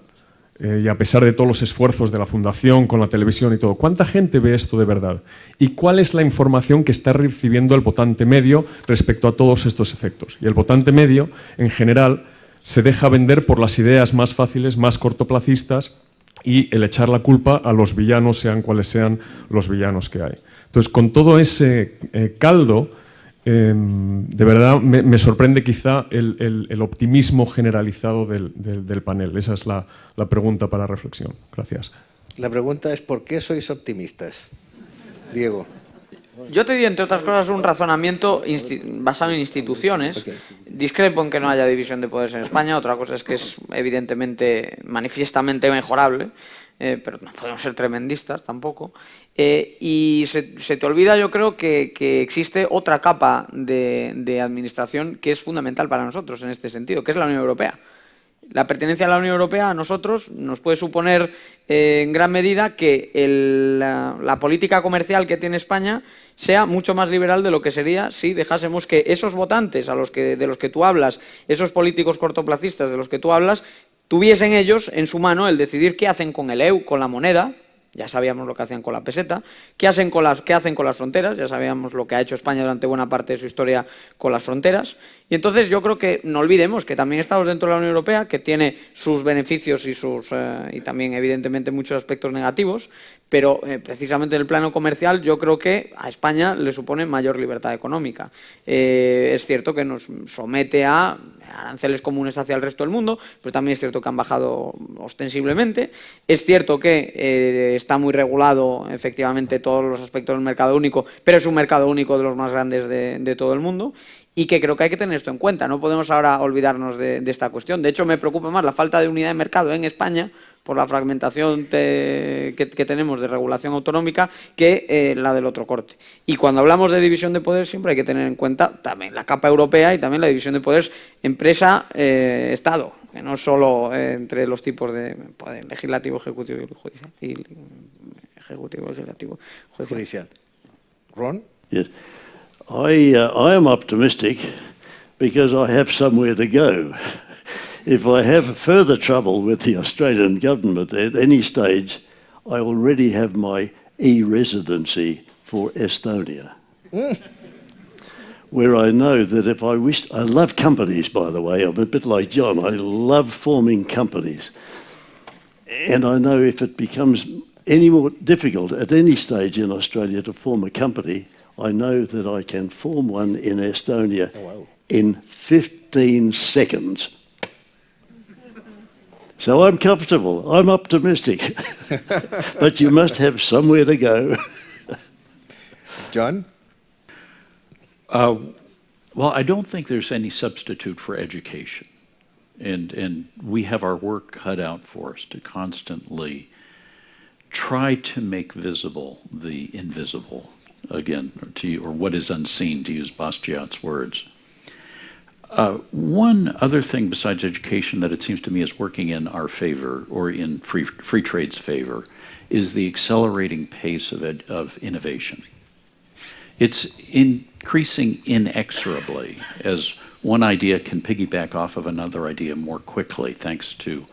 Y a pesar de todos los esfuerzos de la Fundación con la televisión y todo, ¿cuánta gente ve esto de verdad? ¿Y cuál es la información que está recibiendo el votante medio respecto a todos estos efectos? Y el votante medio, en general, se deja vender por las ideas más fáciles, más cortoplacistas, y el echar la culpa a los villanos, sean cuales sean los villanos que hay. Entonces, con todo ese caldo, de verdad me sorprende quizá el optimismo generalizado del panel. Esa es la pregunta para reflexión. Gracias. La pregunta es ¿por qué sois optimistas? Diego. Yo te di, entre otras cosas, un razonamiento basado en instituciones. Okay. Discrepo en que no haya división de poderes en España. Otra cosa es que es evidentemente, manifiestamente mejorable, pero no podemos ser tremendistas tampoco. Y se te olvida, yo creo, que existe otra capa de administración que es fundamental para nosotros en este sentido, que es la Unión Europea. La pertenencia a la Unión Europea a nosotros nos puede suponer en gran medida que la política comercial que tiene España sea mucho más liberal de lo que sería si dejásemos que esos votantes de los que tú hablas, esos políticos cortoplacistas de los que tú hablas, tuviesen ellos en su mano el decidir qué hacen con el EU, con la moneda. Ya sabíamos lo que hacían con la peseta. ¿Qué hacen con las fronteras? Ya sabíamos lo que ha hecho España durante buena parte de su historia con las fronteras. Y entonces yo creo que no olvidemos que también estamos dentro de la Unión Europea, que tiene sus beneficios y también evidentemente muchos aspectos negativos, pero precisamente en el plano comercial yo creo que a España le supone mayor libertad económica. Es cierto que nos somete a aranceles comunes hacia el resto del mundo, pero también es cierto que han bajado ostensiblemente. Es cierto que está muy regulado efectivamente todos los aspectos del mercado único, pero es un mercado único de los más grandes de todo el mundo, y que creo que hay que tener esto en cuenta. No podemos ahora olvidarnos de esta cuestión. De hecho, me preocupa más la falta de unidad de mercado en España por la fragmentación que tenemos de regulación autonómica que la del otro corte. Y cuando hablamos de división de poderes siempre hay que tener en cuenta también la capa europea y también la división de poderes empresa-Estado, que no solo entre los tipos de poder legislativo, ejecutivo y judicial. Ejecutivo, legislativo, judicial. Ron? Yes. I am optimistic because I have somewhere to go. If I have further trouble with the Australian government at any stage, I already have my e-residency for Estonia. Where I know that if I wish... I love companies, by the way. I'm a bit like John. I love forming companies. And I know if it becomes any more difficult at any stage in Australia to form a company, I know that I can form one in Estonia in 15 seconds. So I'm comfortable, I'm optimistic, but you must have somewhere to go. John? Well, I don't think there's any substitute for education. And we have our work cut out for us to constantly try to make visible the invisible, again, or what is unseen, to use Bastiat's words. One other thing besides education that it seems to me is working in our favor or in free trade's favor is the accelerating pace of innovation. It's increasing inexorably as one idea can piggyback off of another idea more quickly thanks to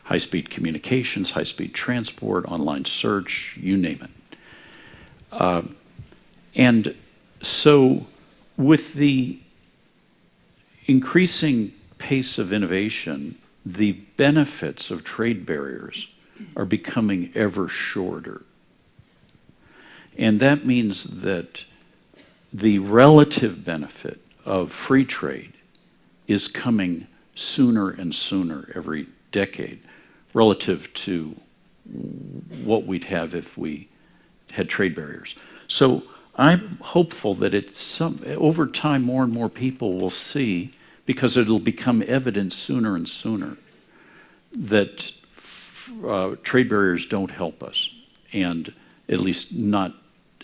high-speed communications, high-speed transport, online search, you name it. And so with the increasing pace of innovation, the benefits of trade barriers are becoming ever shorter. And that means that the relative benefit of free trade is coming sooner and sooner every decade relative to what we'd have if we had trade barriers. So I'm hopeful that over time more and more people will see, because it'll become evident sooner and sooner, that trade barriers don't help us, and at least not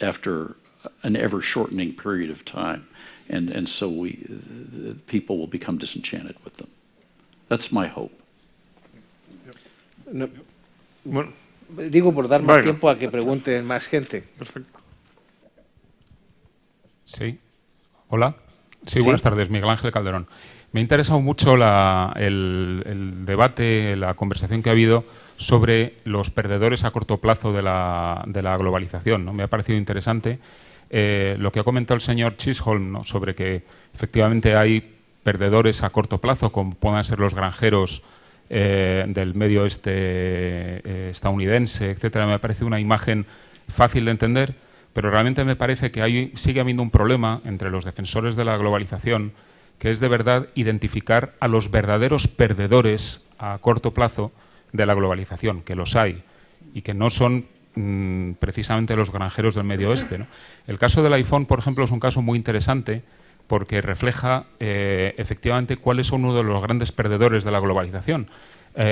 after an ever-shortening period of time. And so people will become disenchanted with them. That's my hope. No, bueno, digo por dar más tiempo a que pregunten más gente. Perfecto. Sí. Hola. Sí, buenas tardes. Miguel Ángel Calderón. Me ha interesado mucho el debate, la conversación que ha habido sobre los perdedores a corto plazo de la globalización, ¿no? Me ha parecido interesante lo que ha comentado el señor Chisholm, ¿no? Sobre que efectivamente hay perdedores a corto plazo, como puedan ser los granjeros del medio oeste estadounidense, etcétera. Me ha parecido una imagen fácil de entender, pero realmente me parece que sigue habiendo un problema entre los defensores de la globalización, que es de verdad identificar a los verdaderos perdedores a corto plazo de la globalización, que los hay, y que no son precisamente los granjeros del medio oeste, ¿no? El caso del iPhone, por ejemplo, es un caso muy interesante porque refleja efectivamente cuáles son uno de los grandes perdedores de la globalización.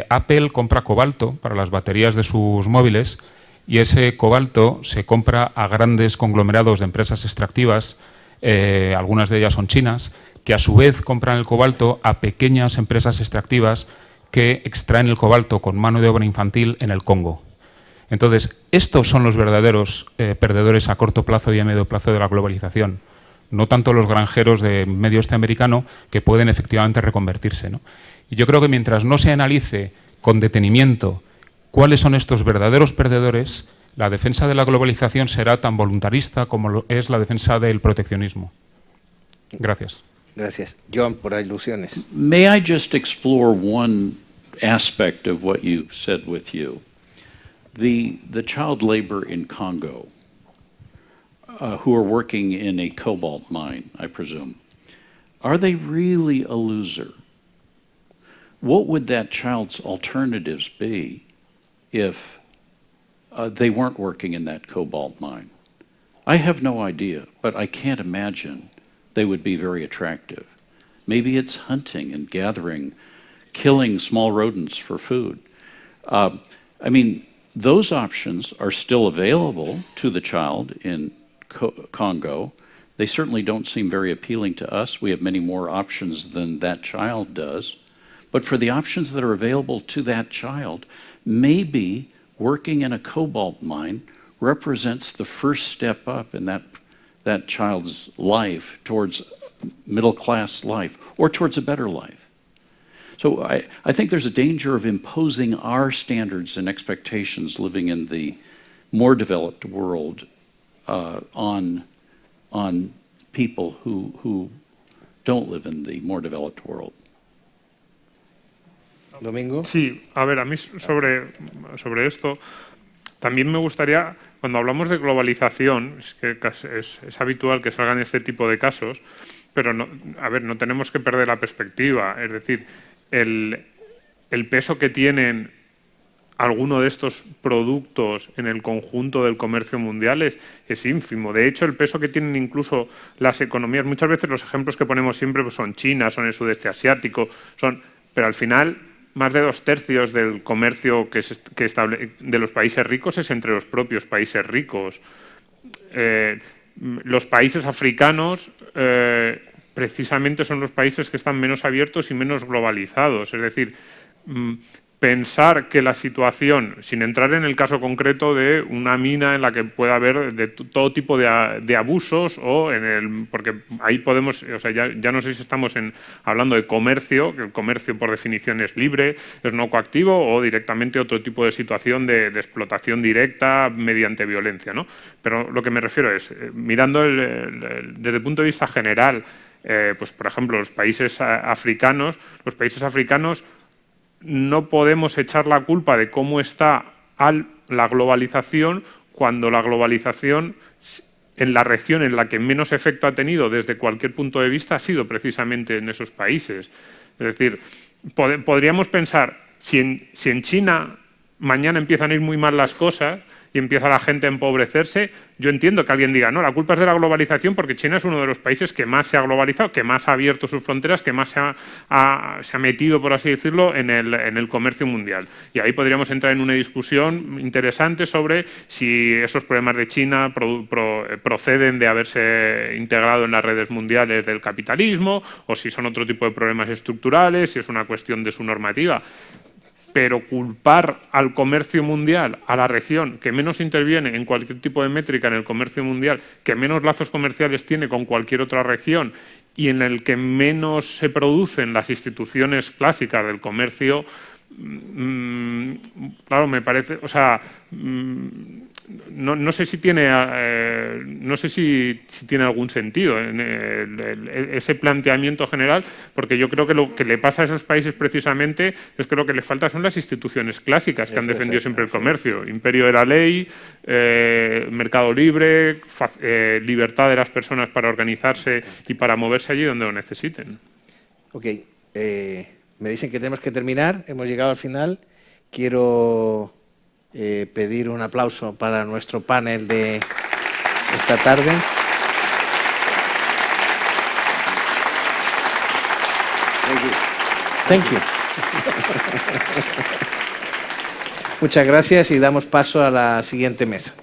Apple compra cobalto para las baterías de sus móviles, y ese cobalto se compra a grandes conglomerados de empresas extractivas, algunas de ellas son chinas, que a su vez compran el cobalto a pequeñas empresas extractivas que extraen el cobalto con mano de obra infantil en el Congo. Entonces, estos son los verdaderos perdedores a corto plazo y a medio plazo de la globalización. no tanto los granjeros de medio oeste americano que pueden efectivamente reconvertirse, ¿no? Y yo creo que mientras no se analice con detenimiento cuáles son estos verdaderos perdedores, la defensa de la globalización será tan voluntarista como lo es la defensa del proteccionismo. Gracias. Gracias. John, por ilusiones. May I just explore one aspect of what you said with you? The child labor in Congo, who are working in a cobalt mine, I presume, are they really a loser? What would that child's alternatives be if they weren't working in that cobalt mine? I have no idea, but I can't imagine they would be very attractive. Maybe it's hunting and gathering, killing small rodents for food. I mean, those options are still available to the child in Congo. They certainly don't seem very appealing to us. We have many more options than that child does. But for the options that are available to that child, maybe working in a cobalt mine represents the first step up in that child's life towards middle-class life or towards a better life. So I think there's a danger of imposing our standards and expectations living in the more developed world on people who don't live in the more developed world. Domingo. Sí, a ver, a mí sobre esto también me gustaría, cuando hablamos de globalización, es que es habitual que salgan este tipo de casos, pero no, a ver, no tenemos que perder la perspectiva. Es decir, el peso que tienen alguno de estos productos en el conjunto del comercio mundial es ínfimo. De hecho, el peso que tienen incluso las economías, muchas veces los ejemplos que ponemos siempre pues son China, son el sudeste asiático, pero al final más de 2/3 del comercio de los países ricos es entre los propios países ricos. Los países africanos precisamente son los países que están menos abiertos y menos globalizados. Es decir, pensar que la situación, sin entrar en el caso concreto de una mina en la que pueda haber de todo tipo de abusos porque ahí podemos, o sea, ya no sé si estamos hablando de comercio, que el comercio por definición es libre, es no coactivo, o directamente otro tipo de situación de explotación directa mediante violencia, ¿no? Pero lo que me refiero es, mirando desde el punto de vista general, pues por ejemplo, los países africanos no podemos echar la culpa de cómo está la globalización cuando la globalización en la región en la que menos efecto ha tenido desde cualquier punto de vista ha sido precisamente en esos países. Es decir, podríamos pensar, si en China mañana empiezan a ir muy mal las cosas y empieza la gente a empobrecerse, yo entiendo que alguien diga, no, la culpa es de la globalización porque China es uno de los países que más se ha globalizado, que más ha abierto sus fronteras, que más se ha metido, por así decirlo, en el comercio mundial. Y ahí podríamos entrar en una discusión interesante sobre si esos problemas de China proceden de haberse integrado en las redes mundiales del capitalismo o si son otro tipo de problemas estructurales, si es una cuestión de su normativa. Pero culpar al comercio mundial, a la región que menos interviene en cualquier tipo de métrica en el comercio mundial, que menos lazos comerciales tiene con cualquier otra región y en el que menos se producen las instituciones clásicas del comercio, claro, me parece, o sea, no sé si tiene algún sentido ese planteamiento general, porque yo creo que lo que le pasa a esos países precisamente es que lo que les falta son las instituciones clásicas que han defendido siempre el comercio. Imperio de la ley, mercado libre, libertad de las personas para organizarse y para moverse allí donde lo necesiten. Ok, me dicen que tenemos que terminar, hemos llegado al final. Quiero pedir un aplauso para nuestro panel de esta tarde. Thank you. Muchas gracias y damos paso a la siguiente mesa.